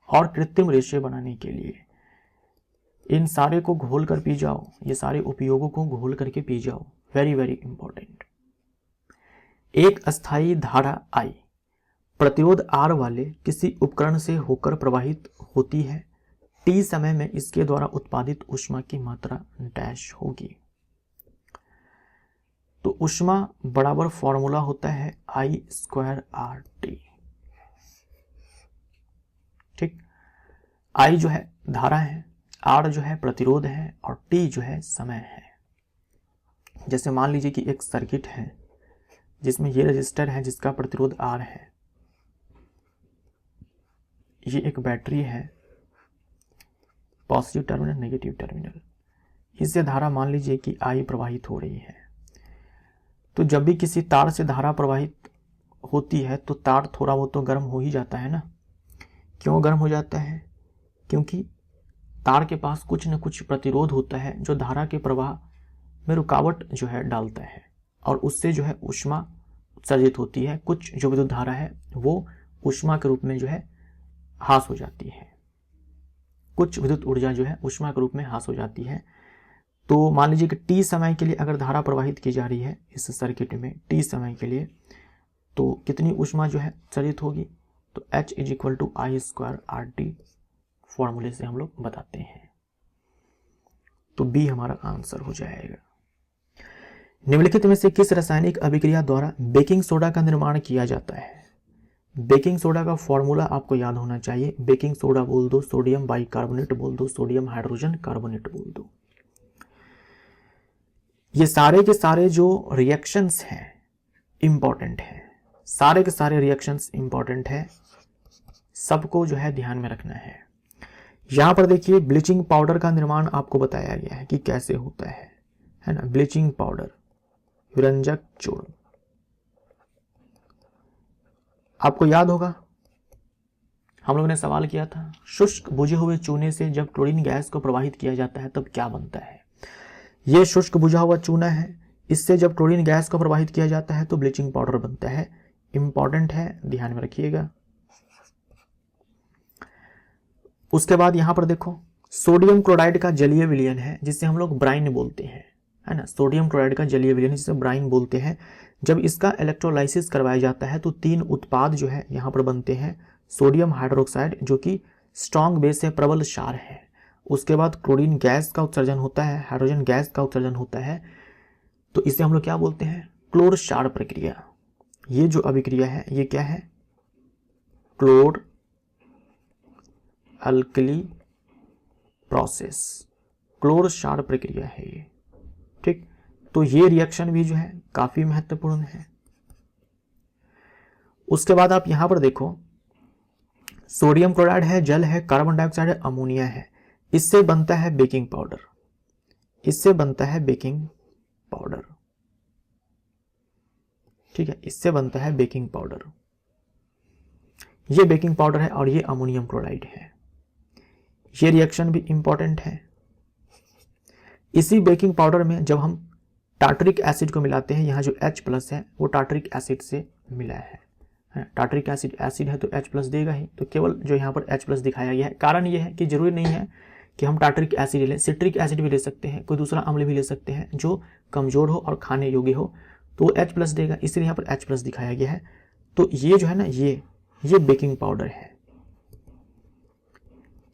और कृत्रिम रेशे बनाने के लिए। इन सारे को घोल कर पी जाओ, ये सारे उपयोगों को घोल करके पी जाओ, वेरी वेरी इंपॉर्टेंट। एक अस्थायी धारा I प्रतिरोध R वाले किसी उपकरण से होकर प्रवाहित होती है, T समय में इसके द्वारा उत्पादित ऊष्मा की मात्रा डैश होगी। तो ऊष्मा बराबर फॉर्मूला होता है I²RT। ठीक, I जो है धारा है, R जो है प्रतिरोध है और T जो है समय है। जैसे मान लीजिए कि एक सर्किट है जिसमें ये रजिस्टर है जिसका प्रतिरोध R है, ये एक बैटरी है, पॉजिटिव टर्मिनल नेगेटिव टर्मिनल, इससे धारा मान लीजिए कि I प्रवाहित हो रही है। तो जब भी किसी तार से धारा प्रवाहित होती है तो तार थोड़ा बहुत तो गर्म हो ही जाता है ना। क्यों गर्म हो जाता है? क्योंकि तार के पास कुछ न कुछ प्रतिरोध होता है जो धारा के प्रवाह में रुकावट जो है डालता है और उससे जो है ऊष्मा उत्सर्जित होती है। कुछ जो विद्युत धारा है वो ऊष्मा के रूप में जो है ह्रास हो जाती है, कुछ विद्युत ऊर्जा जो है ऊष्मा के रूप में ह्रास हो जाती है। तो मान लीजिए कि T समय के लिए अगर धारा प्रवाहित की जा रही है इस सर्किट में T समय के लिए, तो कितनी ऊष्मा जो है उत्सर्जित होगी? तो H = I²RT फॉर्मूले से हम लोग बताते हैं। तो B हमारा आंसर हो जाएगा। निम्नलिखित में से किस रासायनिक अभिक्रिया द्वारा बेकिंग सोडा का निर्माण किया जाता है? बेकिंग सोडा का फॉर्मूला आपको याद होना चाहिए। बेकिंग सोडा बोल दो, सोडियम बाइकार्बोनेट बोल दो, सोडियम हाइड्रोजन कार्बोनेट बोल दो। ये सारे के सारे जो रिएक्शंस हैं इंपॉर्टेंट हैं, सारे के सारे रिएक्शंस इंपॉर्टेंट है, सबको जो है ध्यान में रखना है। यहां पर देखिए ब्लीचिंग पाउडर का निर्माण आपको बताया गया है कि कैसे होता है ना। ब्लीचिंग पाउडर, विरंजक चूर्ण, आपको याद होगा हम लोगों ने सवाल किया था, शुष्क बुझे हुए चूने से जब क्लोरीन गैस को प्रवाहित किया जाता है तब क्या बनता है? ये शुष्क बुझा हुआ चूना है, इससे जब क्लोरीन गैस को प्रवाहित किया जाता है तो ब्लीचिंग पाउडर बनता है। इंपॉर्टेंट है, ध्यान में रखिएगा। उसके बाद यहां पर देखो सोडियम क्लोराइड का जलीय विलयन है जिसे हम लोग ब्राइन बोलते हैं, है ना। सोडियम क्लोराइड का जलीय विलयन जिसे ब्राइन बोलते हैं। जब इसका इलेक्ट्रोलाइसिस करवाया जाता है तो 3 उत्पाद जो है यहां पर बनते हैं। सोडियम हाइड्रोक्साइड जो कि स्ट्रॉन्ग बेस है, प्रबल क्षार है। उसके बाद क्लोरीन गैस का उत्सर्जन होता है, हाइड्रोजन गैस का उत्सर्जन होता है। तो इसे हम लोग क्या बोलते हैं? क्लोर क्षार प्रक्रिया। ये जो अभिक्रिया है ये क्या है? क्लोर अल्कली प्रोसेस, क्लोर क्षार प्रक्रिया है ये। ठीक, तो ये रिएक्शन भी जो है काफी महत्वपूर्ण है। उसके बाद आप यहां पर देखो सोडियम क्लोराइड है, जल है, कार्बन डाइऑक्साइड है, अमोनिया है। इससे बनता है बेकिंग पाउडर, इससे बनता है बेकिंग पाउडर। ठीक है, इससे बनता है बेकिंग पाउडर। ये बेकिंग पाउडर है और ये अमोनियम क्लोराइड है। ये रिएक्शन भी इंपॉर्टेंट है। इसी बेकिंग पाउडर में जब हम टार्टरिक एसिड को मिलाते हैं, यहाँ जो H+ है वो टार्टरिक एसिड से मिला है। टार्टरिक एसिड एसिड है तो H+ देगा ही, तो केवल जो यहाँ पर H+ दिखाया गया है। कारण ये है कि जरूरी नहीं है कि हम टार्टरिक एसिड लें, सिट्रिक एसिड भी ले सकते हैं, कोई दूसरा अम्ल भी ले सकते हैं जो कमजोर हो और खाने योग्य हो, तो H+ देगा, इसलिए यहाँ पर H+ दिखाया गया है। तो ये जो है ना ये बेकिंग पाउडर है।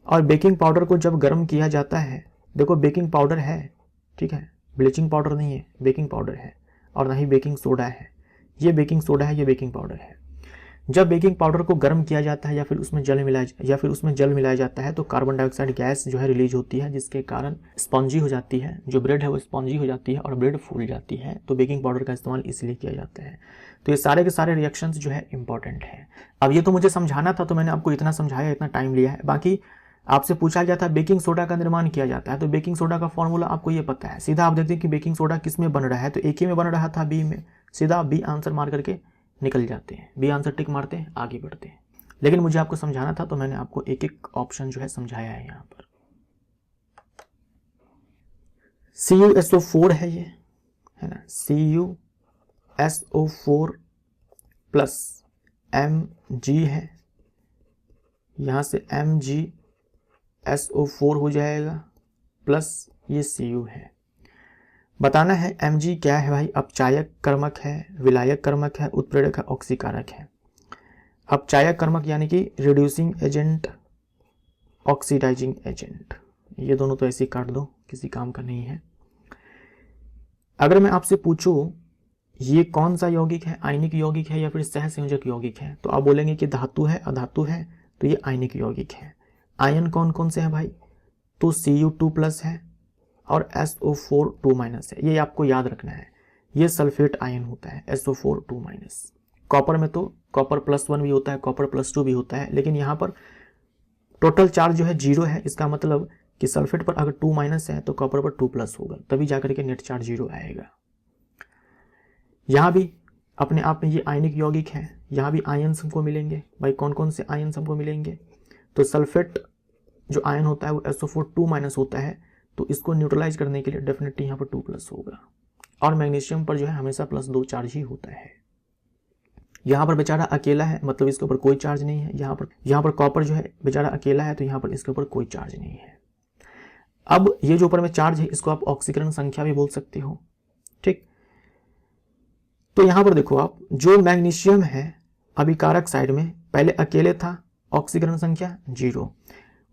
और बेकिंग पाउडर को जब गर्म किया जाता है, देखो बेकिंग पाउडर है, ठीक है, ब्लीचिंग पाउडर नहीं है, बेकिंग पाउडर है, और ना ही बेकिंग सोडा है। ये बेकिंग सोडा है, ये बेकिंग पाउडर है। जब बेकिंग पाउडर को गर्म किया जाता है या फिर उसमें जल मिलाया जाता है तो कार्बन डाइऑक्साइड गैस जो है रिलीज होती है, जिसके कारण स्पॉन्जी हो जाती है, जो ब्रेड है वो स्पॉन्जी हो जाती है और ब्रेड फूल जाती है। तो बेकिंग पाउडर का इस्तेमाल इसलिए किया जाता है। तो ये सारे के सारे रिएक्शंस जो है इंपॉर्टेंट है। अब ये तो मुझे समझाना था तो मैंने आपको इतना समझाया, इतना टाइम लिया है। बाकी आपसे पूछा गया था बेकिंग सोडा का निर्माण किया जाता है, तो बेकिंग सोडा का फॉर्मूला आपको ये पता है। सीधा आप देखते हैं कि बेकिंग सोडा किस में बन रहा है, तो एक ही में बन रहा था, बी में। सीधा बी आंसर मार करके निकल जाते हैं, बी आंसर टिक मारते हैं, आगे बढ़ते हैं। लेकिन मुझे आपको समझाना था तो मैंने आपको एक एक ऑप्शन जो है समझाया है। यहां पर CuSO4 है ये, है ना, CuSO4 प्लस Mg है, यहां से MgSO4 हो जाएगा प्लस ये Cu है। बताना है Mg क्या है भाई, अपचायक कर्मक है, विलायक कर्मक है, उत्प्रेरक है, ऑक्सीकारक है। अपचायक कर्मक यानी कि रिड्यूसिंग एजेंट, ऑक्सीडाइजिंग एजेंट, ये दोनों तो ऐसे ही काट दो, किसी काम का नहीं है। अगर मैं आपसे पूछूं ये कौन सा यौगिक है, आयनिक यौगिक है या फिर सहसंयोजक यौगिक है, तो आप बोलेंगे कि धातु है, अधातु है, तो ये आयनिक यौगिक है। आयन कौन कौन से हैं भाई, तो Cu2 प्लस है और SO4 2 माइनस है, ये आपको याद रखना है। ये सल्फेट आयन होता है SO4 2 माइनस। कॉपर में तो कॉपर +1 भी होता है, कॉपर +2 भी होता है, लेकिन यहाँ पर टोटल चार्ज जो है 0 है। इसका मतलब कि सल्फेट पर अगर 2 माइनस है तो कॉपर पर 2 प्लस होगा, तभी जाकर के नेट चार्ज 0 आएगा। यहाँ भी अपने आप में ये आयनिक यौगिक है, यहाँ भी आयन्स हमको मिलेंगे। भाई कौन कौन से आयन्स हमको मिलेंगे, तो सल्फेट जो आयन होता है वो SO4 2 माइनस होता है, तो इसको न्यूट्रलाइज करने के लिए डेफिनेटली यहाँ पर 2 प्लस होगा। और मैग्नीशियम पर जो है हमेशा +2 चार्ज ही होता है। यहाँ पर बेचारा अकेला है, मतलब इसके ऊपर कोई चार्ज नहीं है। यहाँ पर कॉपर जो है बेचारा अकेला है, तो यहाँ पर इसके ऊपर कोई चार्ज नहीं है। अब ये जो ऊपर में चार्ज है इसको आप ऑक्सीकरण संख्या भी बोल सकते हो, ठीक। तो यहाँ पर देखो आप, जो मैग्नीशियम है अभिकारक साइड में पहले अकेले था, ऑक्सीकरण संख्या 0।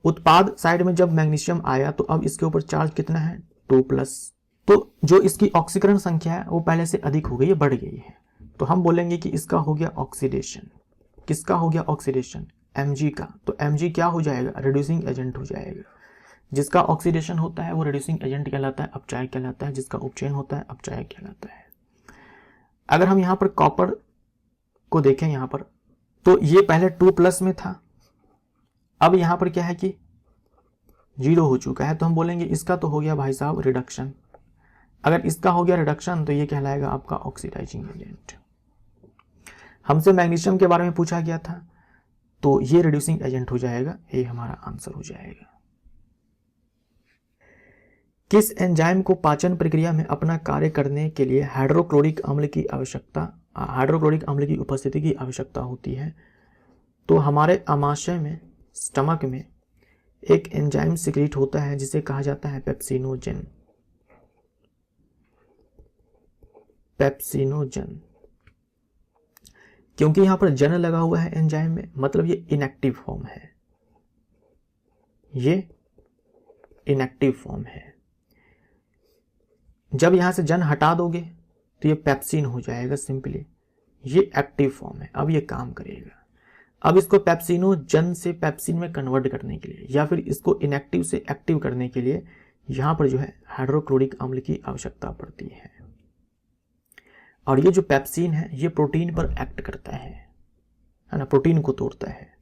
उत्पाद साइड में जब मैग्नीशियम आया तो अब इसके ऊपर चार्ज कितना है, 2 प्लस। तो जो इसकी ऑक्सीकरण संख्या है वो पहले से अधिक हो गई है, बढ़ गई है। तो हम बोलेंगे कि इसका हो गया ऑक्सीडेशन। किसका हो गया ऑक्सीडेशन, Mg का। तो Mg क्या हो जाएगा, रिड्यूसिंग एजेंट हो जाएगा। जिसका ऑक्सीडेशन होता है वो रिड्यूसिंग एजेंट कहलाता है, अपचायक कहलाता है। जिसका उपचयन होता है अपचायक कहलाता है। अगर हम यहाँ पर कॉपर को देखें यहाँ पर, तो ये पहले 2 प्लस में था, अब यहाँ पर क्या है कि 0 हो चुका है, तो हम बोलेंगे इसका तो हो गया भाई साहब रिडक्शन। अगर इसका हो गया रिडक्शन तो ये कहलाएगा आपका ऑक्सीडाइजिंग एजेंट। हमसे मैग्नीशियम के बारे में पूछा गया था, तो ये रिड्यूसिंग एजेंट हो जाएगा, ये हमारा आंसर हो जाएगा। किस एंजाइम को पाचन प्रक्रिया में अपना कार्य करने के लिए हाइड्रोक्लोरिक अम्ल की उपस्थिति की आवश्यकता होती है, तो हमारे आमाशय में, स्टमक में एक एंजाइम सिक्रीट होता है जिसे कहा जाता है पेप्सिनोजन। क्योंकि यहां पर जन लगा हुआ है एंजाइम में, मतलब ये इनएक्टिव फॉर्म है, ये इनएक्टिव फॉर्म है। जब यहां से जन हटा दोगे तो ये पेप्सिन हो जाएगा सिंपली। ये एक्टिव फॉर्म है, अब ये काम करेगा। अब इसको पेप्सिनोजन से पेप्सिन में कन्वर्ट करने के लिए या फिर इसको इनएक्टिव से एक्टिव करने के लिए यहां पर जो है हाइड्रोक्लोरिक अम्ल की आवश्यकता पड़ती है। और ये जो पेप्सिन है ये प्रोटीन पर एक्ट करता है ना, प्रोटीन को तोड़ता है।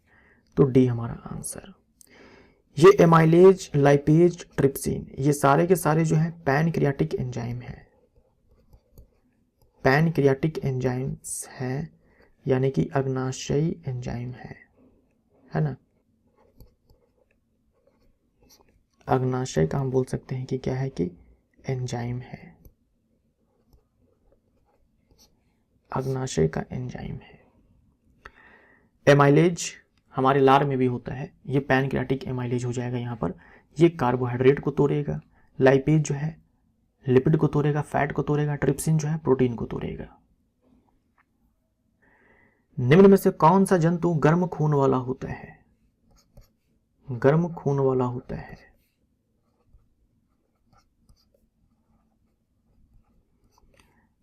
तो डी हमारा आंसर। ये एमाइलेज, लाइपेज, ट्रिप्सिन, ये सारे के सारे जो है पैनक्रियाटिक एंजाइम है, पैनक्रियाटिक एंजाइम्स हैं, यानी कि अग्नाशयी एंजाइम है ना। अग्नाशय का हम बोल सकते हैं कि क्या है कि एंजाइम है, अग्नाशय का एंजाइम है। एमाइलेज हमारे लार में भी होता है, ये पैनक्रियाटिक एमाइलेज हो जाएगा यहाँ पर। ये कार्बोहाइड्रेट को तोड़ेगा, लाइपेज जो है लिपिड को तोड़ेगा, फैट को तोड़ेगा, ट्रिप्सिन जो है प्रोटीन को तोड़ेगा। निम्न में से कौन सा जंतु गर्म खून वाला होता है, गर्म खून वाला होता है।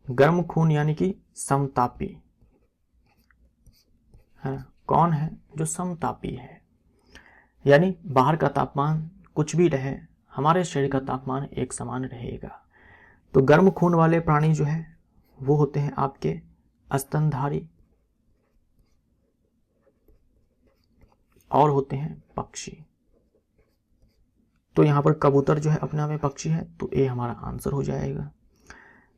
गर्म खून यानी कि समतापी, है ना, कौन है जो समतापी है, यानी बाहर का तापमान कुछ भी रहे हमारे शरीर का तापमान एक समान रहेगा। तो गर्म खून वाले प्राणी जो है वो होते हैं आपके स्तनधारी और होते हैं पक्षी। तो यहां पर कबूतर जो है अपने आप में पक्षी है, तो ए हमारा आंसर हो जाएगा।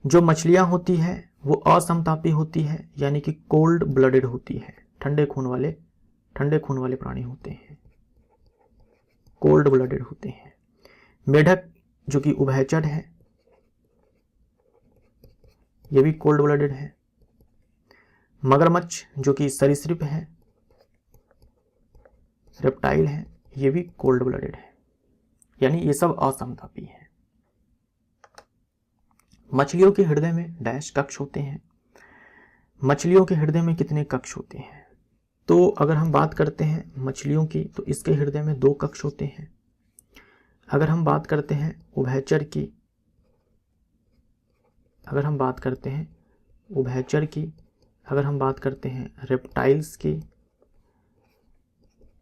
जो मछलियां होती है वो असमतापी होती है, यानी कि कोल्ड ब्लडेड होती है, ठंडे खून वाले प्राणी होते हैं, कोल्ड ब्लडेड होते हैं। मेढक जो कि उभयचर है, ये भी कोल्ड ब्लडेड है। मगरमच्छ जो कि सरीसृप है, रेप्टाइल है, ये भी कोल्ड ब्लडेड है, यानी ये सब असमतापी है। मछलियों के हृदय में डैश कक्ष होते हैं। मछलियों के हृदय में कितने कक्ष होते हैं? तो अगर हम बात करते हैं मछलियों की, तो इसके हृदय में 2 कक्ष होते हैं। अगर हम बात करते हैं उभयचर की, अगर हम बात करते हैं रेप्टाइल्स की,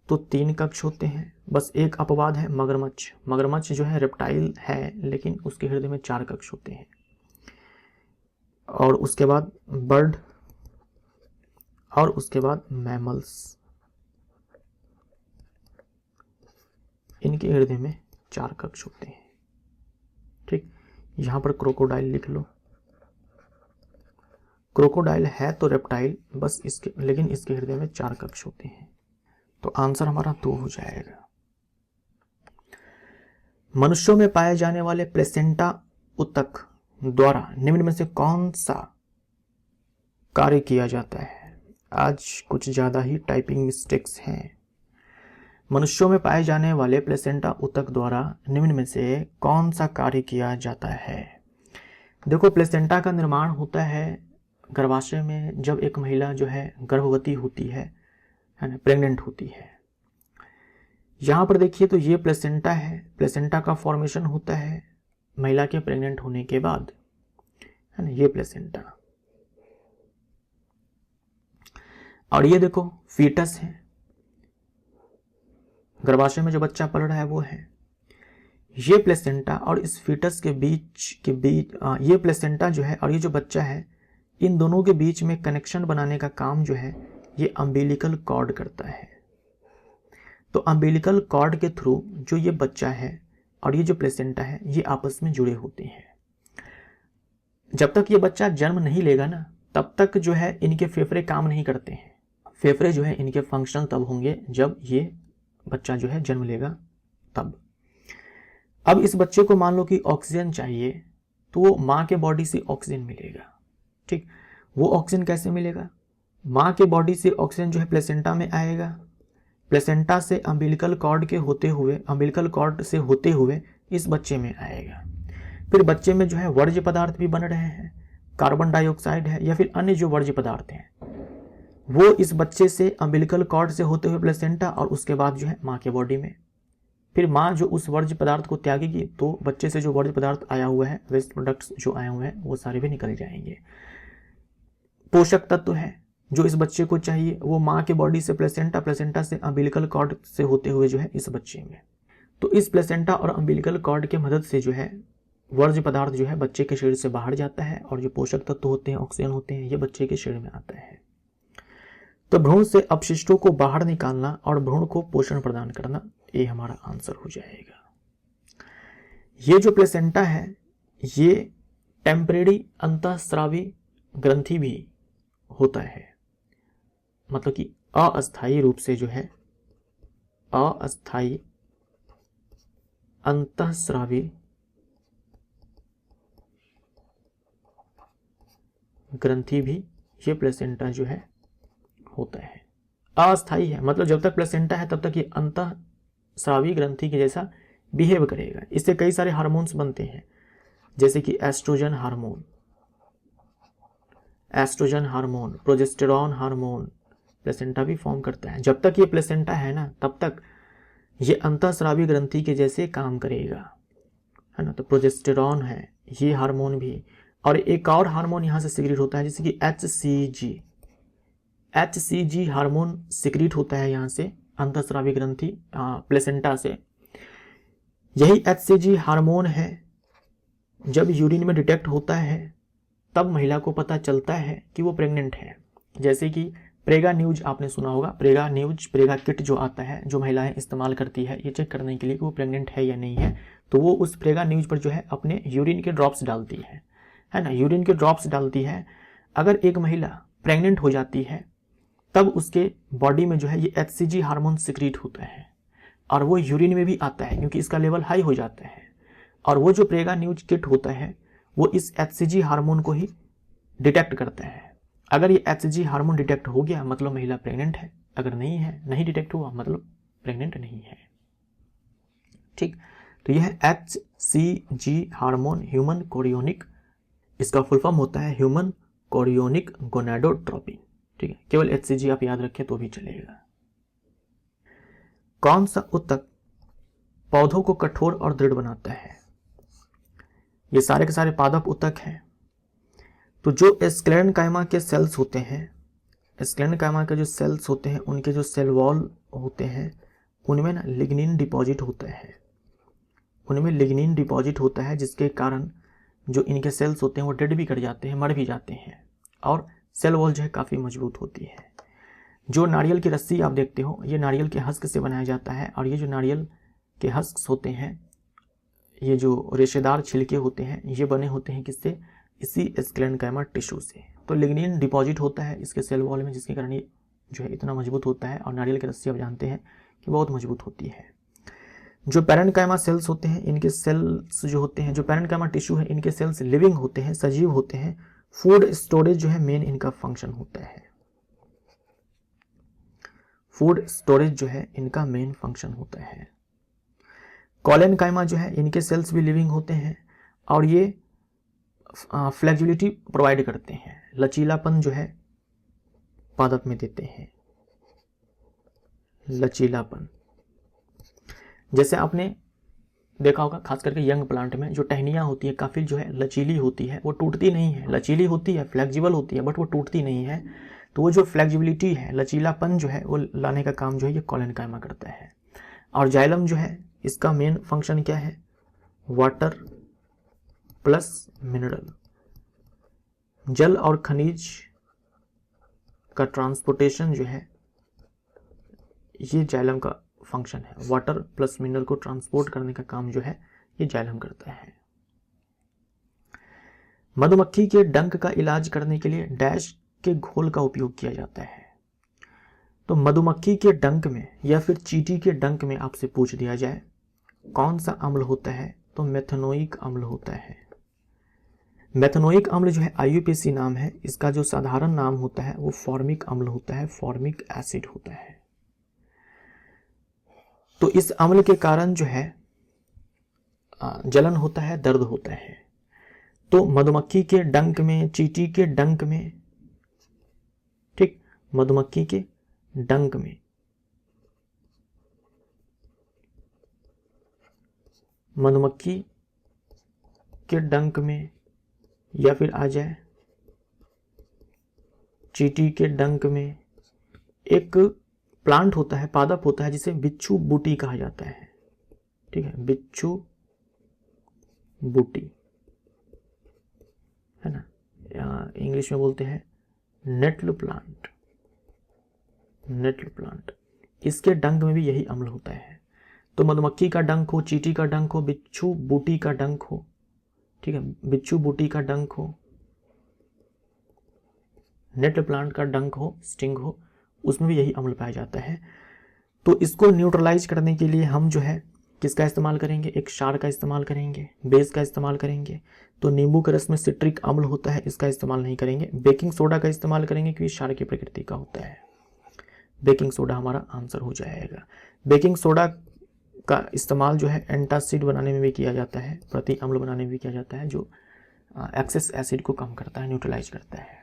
तो 3 कक्ष होते हैं। बस एक अपवाद है मगरमच्छ जो है रेप्टाइल है, लेकिन उसके हृदय में 4 कक्ष होते हैं। और उसके बाद बर्ड और उसके बाद मैमल्स, इनके हृदय में 4 कक्ष होते हैं। ठीक, यहां पर क्रोकोडाइल लिख लो। क्रोकोडाइल है तो रेप्टाइल, बस इसके, लेकिन इसके हृदय में 4 कक्ष होते हैं। तो आंसर हमारा 2 हो जाएगा। मनुष्यों में पाए जाने वाले प्लेसेंटा ऊतक द्वारा निम्न में से कौन सा कार्य किया जाता है? आज कुछ ज्यादा ही टाइपिंग मिस्टेक्स हैं। मनुष्यों में पाए जाने वाले प्लेसेंटा ऊतक द्वारा निम्न में से कौन सा कार्य किया जाता है? देखो, प्लेसेंटा का निर्माण होता है गर्भाशय में, जब एक महिला जो है गर्भवती होती है ना, प्रेग्नेंट होती है। यहां पर देखिए तो ये प्लेसेंटा है, प्लेसेंटा का फॉर्मेशन होता है महिला के प्रेग्नेंट होने के बाद, है ना, ये प्लेसेंटा। और ये देखो फीटस है, गर्भाशय में जो बच्चा पल रहा है वो है ये प्लेसेंटा। और इस फीटस के बीच ये प्लेसेंटा जो है और ये जो बच्चा है, इन दोनों के बीच में कनेक्शन बनाने का काम जो है ये अम्बिलिकल कॉर्ड करता है। तो अम्बिलिकल कॉर्ड के थ्रू जो ये बच्चा है और ये जो प्लेसेंटा है ये आपस में जुड़े होते हैं। जब तक ये बच्चा जन्म नहीं लेगा ना, तब तक जो है इनके फेफड़े काम नहीं करते हैं। फेफड़े जो है इनके फंक्शन तब होंगे जब ये बच्चा जो है जन्म लेगा तब। अब इस बच्चे को मान लो कि ऑक्सीजन चाहिए, तो वो माँ के बॉडी से ऑक्सीजन मिलेगा। ठीक, वो ऑक्सीजन कैसे मिलेगा? माँ के बॉडी से ऑक्सीजन जो है प्लेसेंटा में आएगा, प्लेसेंटा से अम्बिलिकल कॉर्ड से होते हुए इस बच्चे में आएगा। फिर बच्चे में जो है वर्ज्य पदार्थ भी बन रहे हैं, कार्बन डाइऑक्साइड है या फिर अन्य जो वर्ज्य पदार्थ हैं, वो इस बच्चे से अम्बिलिकल कॉर्ड से होते हुए प्लेसेंटा और उसके बाद जो है माँ के बॉडी में। फिर माँ जो उस वर्ज्य पदार्थ को त्यागेगी, तो बच्चे से जो वर्ज्य पदार्थ आया हुआ है, वेस्ट प्रोडक्ट्स जो आए हुए हैं, वो सारे भी निकल जाएंगे। पोषक तत्व है जो इस बच्चे को चाहिए, वो माँ के बॉडी से प्लेसेंटा से अम्बिलिकल कॉर्ड से होते हुए जो है इस बच्चे में। तो इस प्लेसेंटा और अम्बिलिकल कॉर्ड के मदद से जो है वर्ज्य पदार्थ जो है बच्चे के शरीर से बाहर जाता है, और जो पोषक तत्व होते हैं, ऑक्सीजन होते हैं, ये बच्चे के शरीर में आता है। तो भ्रूण से अपशिष्टों को बाहर निकालना और भ्रूण को पोषण प्रदान करना, ये हमारा आंसर हो जाएगा। ये जो प्लेसेंटा है ये टेम्परेरी अंतःस्रावी ग्रंथि भी होता है, मतलब कि अस्थायी रूप से जो है अस्थायी अंतःस्रावी ग्रंथि भी ये प्लेसेंटा जो है होता है। अस्थायी है मतलब जब तक प्लेसेंटा है तब तक ये अंतःस्रावी ग्रंथि के जैसा बिहेव करेगा। इससे कई सारे हार्मोन्स बनते हैं, जैसे कि estrogen hormone, progesterone hormone placenta भी फॉर्म करता है। जब तक ये प्लेसेंटा है ना, तब तक ये अंतःस्रावी ग्रंथि के जैसे काम करेगा, है ना। तो प्रोजेस्टेरॉन है ये हार्मोन भी, और एक और हार्मोन यहाँ से सिक्रीट होता है जैसे कि HCG, HCG हार्मोन सिक्रीट होता है यहाँ से अंतःस्रावी ग्रंथि प्लेसेंटा से। यही HCG हार्मोन है जब यूरिन में डिटेक्ट होता है तब महिला को पता चलता है कि वो प्रेग्नेंट है। जैसे कि प्रेगा न्यूज आपने सुना होगा, प्रेगा न्यूज, प्रेगा किट जो आता है जो महिलाएं इस्तेमाल करती है ये चेक करने के लिए कि वो प्रेग्नेंट है या नहीं है, तो वो उस प्रेगा न्यूज पर जो है अपने यूरिन के ड्रॉप्स डालती है ना, यूरिन के ड्रॉप्स डालती है। अगर एक महिला प्रेग्नेंट हो जाती है तब उसके बॉडी में जो है ये HCG हार्मोन सिक्रीट होता है और वो यूरिन में भी आता है क्योंकि इसका लेवल हाई हो जाता है। और वो जो प्रेगा न्यूज किट होता है वो इस HCG हार्मोन को ही डिटेक्ट करता है। अगर ये HCG हार्मोन डिटेक्ट हो गया मतलब महिला प्रेग्नेंट है, अगर नहीं है, नहीं डिटेक्ट हुआ मतलब प्रेग्नेंट नहीं है। ठीक, तो यह HCG हार्मोन ह्यूमन कोरियोनिक, इसका फुल फॉर्म होता है ह्यूमन कोरियोनिक गोनाडोट्रोपिन। ठीक है, केवल HCG आप याद रखें तो भी चलेगा। कौन सा उत्तक पौधों को कठोर और दृढ़ बनाता है? ये सारे के सारे पादप उत्तक हैं। तो जो स्क्लेरेनकाइमा के सेल्स होते हैं, स्क्लेरेनकाइमा के जो सेल्स होते हैं उनके जो सेल वॉल होते हैं उनमें ना लिग्निन डिपॉजिट होता है, उनमें लिग्निन डिपॉजिट होता है जिसके कारण जो इनके सेल्स होते हैं वो डेड भी कर जाते हैं, मर भी जाते हैं और सेल वॉल जो है काफ़ी मजबूत होती है। जो नारियल की रस्सी आप देखते हो ये नारियल के हस्क से बनाया जाता है और ये जो नारियल के हस्क होते हैं, ये जो रेशेदार छिलके होते हैं ये बने होते हैं किससे? इसी स्क्लेरेनकाइमा टिश्यू से। तो लिग्निन डिपॉजिट होता है इसके सेल वॉल में जिसके कारण ये जो है इतना मजबूत होता है और नारियल की रस्सी आप जानते हैं कि बहुत मजबूत होती है। जो पैरेन्काइमा सेल्स होते हैं इनके सेल्स जो होते हैं, जो पैरेन्काइमा टिश्यू है इनके सेल्स लिविंग होते हैं, सजीव होते हैं। फूड स्टोरेज जो है मेन इनका फंक्शन होता है, फूड स्टोरेज जो है इनका मेन फंक्शन होता है। कॉलेनकाइमा जो है इनके सेल्स भी लिविंग होते हैं और ये फ्लेक्सिबिलिटी प्रोवाइड करते हैं, लचीलापन जो है पादप में देते हैं, लचीलापन। जैसे आपने देखा होगा खास करके यंग प्लांट में जो टहनियाँ होती है काफ़ी जो है लचीली होती है, वो टूटती नहीं है, लचीली होती है, फ्लेक्सिबल होती है बट वो टूटती नहीं है। तो वो जो फ्लेक्सिबिलिटी है, लचीलापन जो है वो लाने का काम जो है ये कॉलेनकाइमा करता है। और जाइलम जो है इसका मेन फंक्शन क्या है? वाटर प्लस मिनरल, जल और खनिज का ट्रांसपोर्टेशन जो है ये जाइलम का फंक्शन है। वाटर प्लस मिनरल को ट्रांसपोर्ट करने का काम जो है ये जाइलम करता है। मधुमक्खी के डंक का इलाज करने के लिए डैश के घोल का उपयोग किया जाता है। तो मधुमक्खी के डंक में या फिर चींटी के डंक में आपसे पूछ दिया जाए कौन सा अम्ल होता है, तो मेथनोइक अम्ल होता है। मेथनोइक अम्ल जो है IUPAC नाम है, इसका जो साधारण नाम होता है वो फॉर्मिक अम्ल होता है, फॉर्मिक एसिड होता है। तो इस अम्ल के कारण जो है जलन होता है, दर्द होता है। तो मधुमक्खी के डंक में, चींटी के डंक में, ठीक, मधुमक्खी के डंक में, मधुमक्खी के डंक में या फिर आ जाए चींटी के डंक में एक प्लांट होता है, पादप होता है जिसे बिच्छू बूटी कहा जाता है। ठीक है, बिच्छू बूटी है ना, इंग्लिश में बोलते हैं नेटल प्लांट, नेटल प्लांट। इसके डंक में भी यही अम्ल होता है। तो मधुमक्खी का डंक हो, चींटी का डंक हो, बिच्छू बूटी का डंक हो, ठीक है, बिच्छू बूटी का डंक हो, नेटल प्लांट का डंक हो, स्टिंग हो, उसमें भी यही अम्ल पाया जाता है। तो इसको न्यूट्रलाइज करने के लिए हम जो है किसका इस्तेमाल करेंगे? एक क्षार का इस्तेमाल करेंगे, बेस का इस्तेमाल करेंगे। तो नींबू के रस में सिट्रिक अम्ल होता है, इसका इस्तेमाल नहीं करेंगे। बेकिंग सोडा का इस्तेमाल करेंगे क्योंकि क्षार की प्रकृति का होता है। बेकिंग सोडा हमारा आंसर हो जाएगा। बेकिंग सोडा का इस्तेमाल जो है एंटासिड बनाने में भी किया जाता है, प्रति अम्ल बनाने में भी किया जाता है, जो एक्सेस एसिड को कम करता है, न्यूट्रलाइज करता है।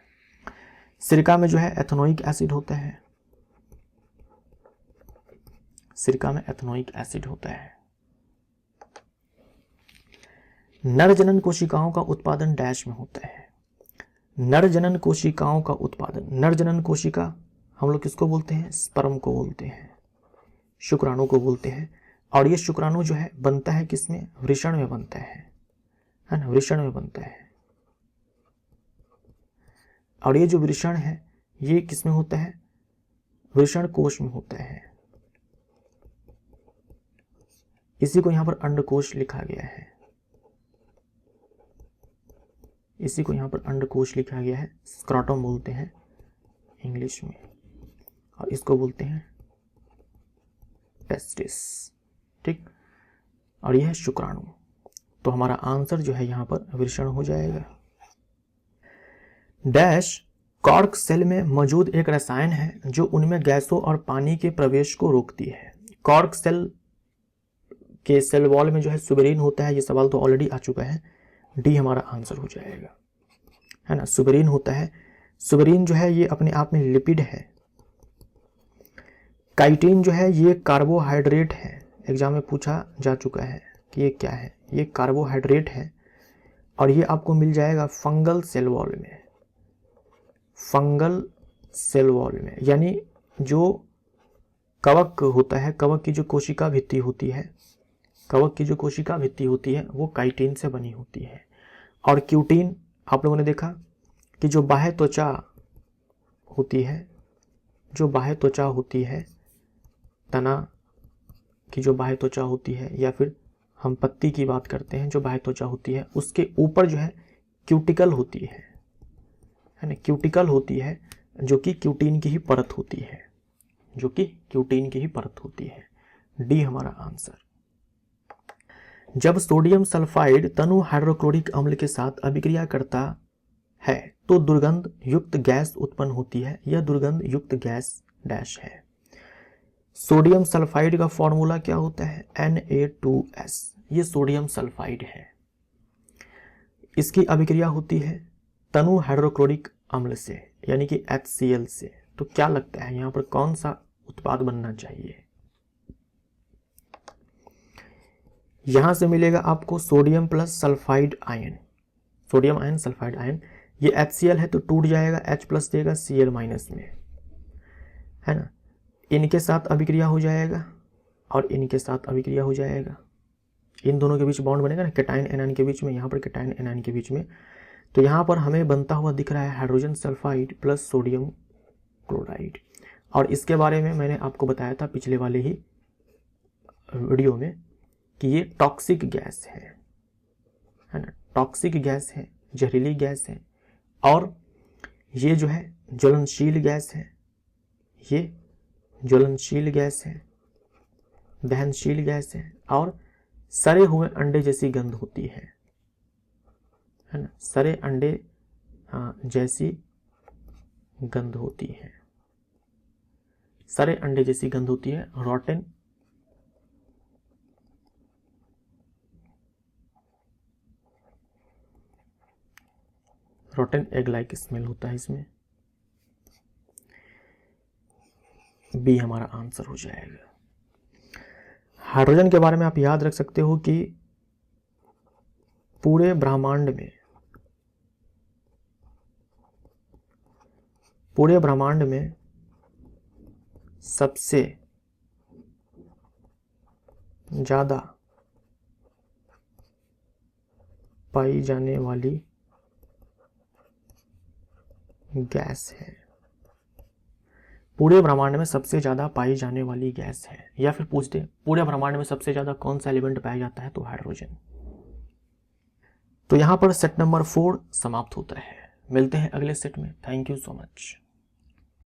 सिरका में जो है एथेनोइक एसिड होता है, सिरका में एथेनोइक एसिड होता है। नर जनन कोशिकाओं का उत्पादन डैश में होता है। नर जनन कोशिकाओं का उत्पादन, नर जनन कोशिका हम लोग किसको बोलते हैं, स्पर्म को बोलते हैं, शुक्राणु को बोलते हैं। और ये शुक्राणु जो है बनता है किसमें, वृषण में बनता है ना, वृषण में बनता है। और ये जो वृषण है ये किसमें होता है, वृषण कोश में होता है। इसी को यहां पर अंडकोश लिखा गया है, इसी को यहां पर अंडकोश लिखा गया है, स्क्रॉटम बोलते हैं इंग्लिश में, और इसको बोलते हैं टेस्टिस, ठीक। और यह है शुक्राणु। तो हमारा आंसर जो है यहां पर वृषण हो जाएगा। डैश कॉर्क सेल में मौजूद एक रसायन है जो उनमें गैसों और पानी के प्रवेश को रोकती है। कॉर्क सेल के सेल वॉल में जो है सुबेरिन होता है, ये सवाल तो ऑलरेडी आ चुका है, डी हमारा आंसर हो जाएगा, है ना। सुबेरिन होता है, सुबेरिन जो है ये अपने आप में लिपिड है। काइटिन जो है ये कार्बोहाइड्रेट है, एग्जाम में पूछा जा चुका है कि ये क्या है, ये कार्बोहाइड्रेट है। और ये आपको मिल जाएगा फंगल सेल वॉल में, फंगल सेल वॉल में, यानी जो कवक होता है, कवक की जो कोशिका भित्ति होती है, कवक की जो कोशिका भित्ति होती है वो काइटिन से बनी होती है। और क्यूटीन आप लोगों ने देखा कि जो बाह्य त्वचा होती है, जो बाह्य त्वचा होती है, तना की जो बाह्य त्वचा होती है, या फिर हम पत्ती की बात करते हैं जो बाह्य त्वचा होती है, उसके ऊपर जो है क्यूटिकल होती है ना, क्यूटिकल होती है जो कि क्यूटीन की ही परत होती है, जो कि क्यूटीन की ही परत होती है। डी हमारा आंसर। जब सोडियम सल्फाइड तनु हाइड्रोक्लोरिक अम्ल के साथ अभिक्रिया करता है तो दुर्गंध युक्त गैस उत्पन्न होती है। यह दुर्गंध युक्त गैस डैश है। सोडियम सल्फाइड का फॉर्मूला क्या होता है, Na2S। ये सोडियम सल्फाइड है, इसकी अभिक्रिया होती है तनु हाइड्रोक्लोरिक अम्ल से, यानी कि HCl से। तो क्या लगता है यहां पर कौन सा उत्पाद बनना चाहिए, यहां से मिलेगा आपको sodium plus sulphide ion, sodium ion sulphide ion. ये HCl है तो टूट जाएगा, H प्लस देगा Cl माइनस में, है ना। इनके साथ अभिक्रिया हो जाएगा और इनके साथ अभिक्रिया हो जाएगा, इन दोनों के बीच बॉन्ड बनेगा ना, कैटायन एनायन के बीच में, यहाँ पर कैटायन एनायन के बीच में। तो यहाँ पर हमें बनता हुआ दिख रहा है hydrogen sulphide plus sodium chloride. और इसके बारे में मैंने आपको बताया था पिछले वाले ही वीडियो में कि ये टॉक्सिक गैस है ना, टॉक्सिक गैस है, जहरीली गैस है। और ये जो है ज्वलनशील गैस है, ये ज्वलनशील गैस है, दहनशील गैस है, और सड़े हुए अंडे जैसी गंध होती है ना, सड़े अंडे जैसी गंध होती है, सड़े अंडे जैसी गंध होती है। रोटेन एग लाइक स्मेल होता है इसमें। बी हमारा आंसर हो जाएगा। हाइड्रोजन के बारे में आप याद रख सकते हो कि पूरे ब्रह्मांड में सबसे ज्यादा पाई जाने वाली गैस है, पूरे ब्रह्मांड में सबसे ज्यादा पाई जाने वाली गैस है। या फिर पूछते पूरे ब्रह्मांड में सबसे ज्यादा कौन सा एलिमेंट पाया जाता है, तो हाइड्रोजन। तो यहां पर सेट नंबर 4 समाप्त होता है। मिलते हैं अगले सेट में। Thank you so much.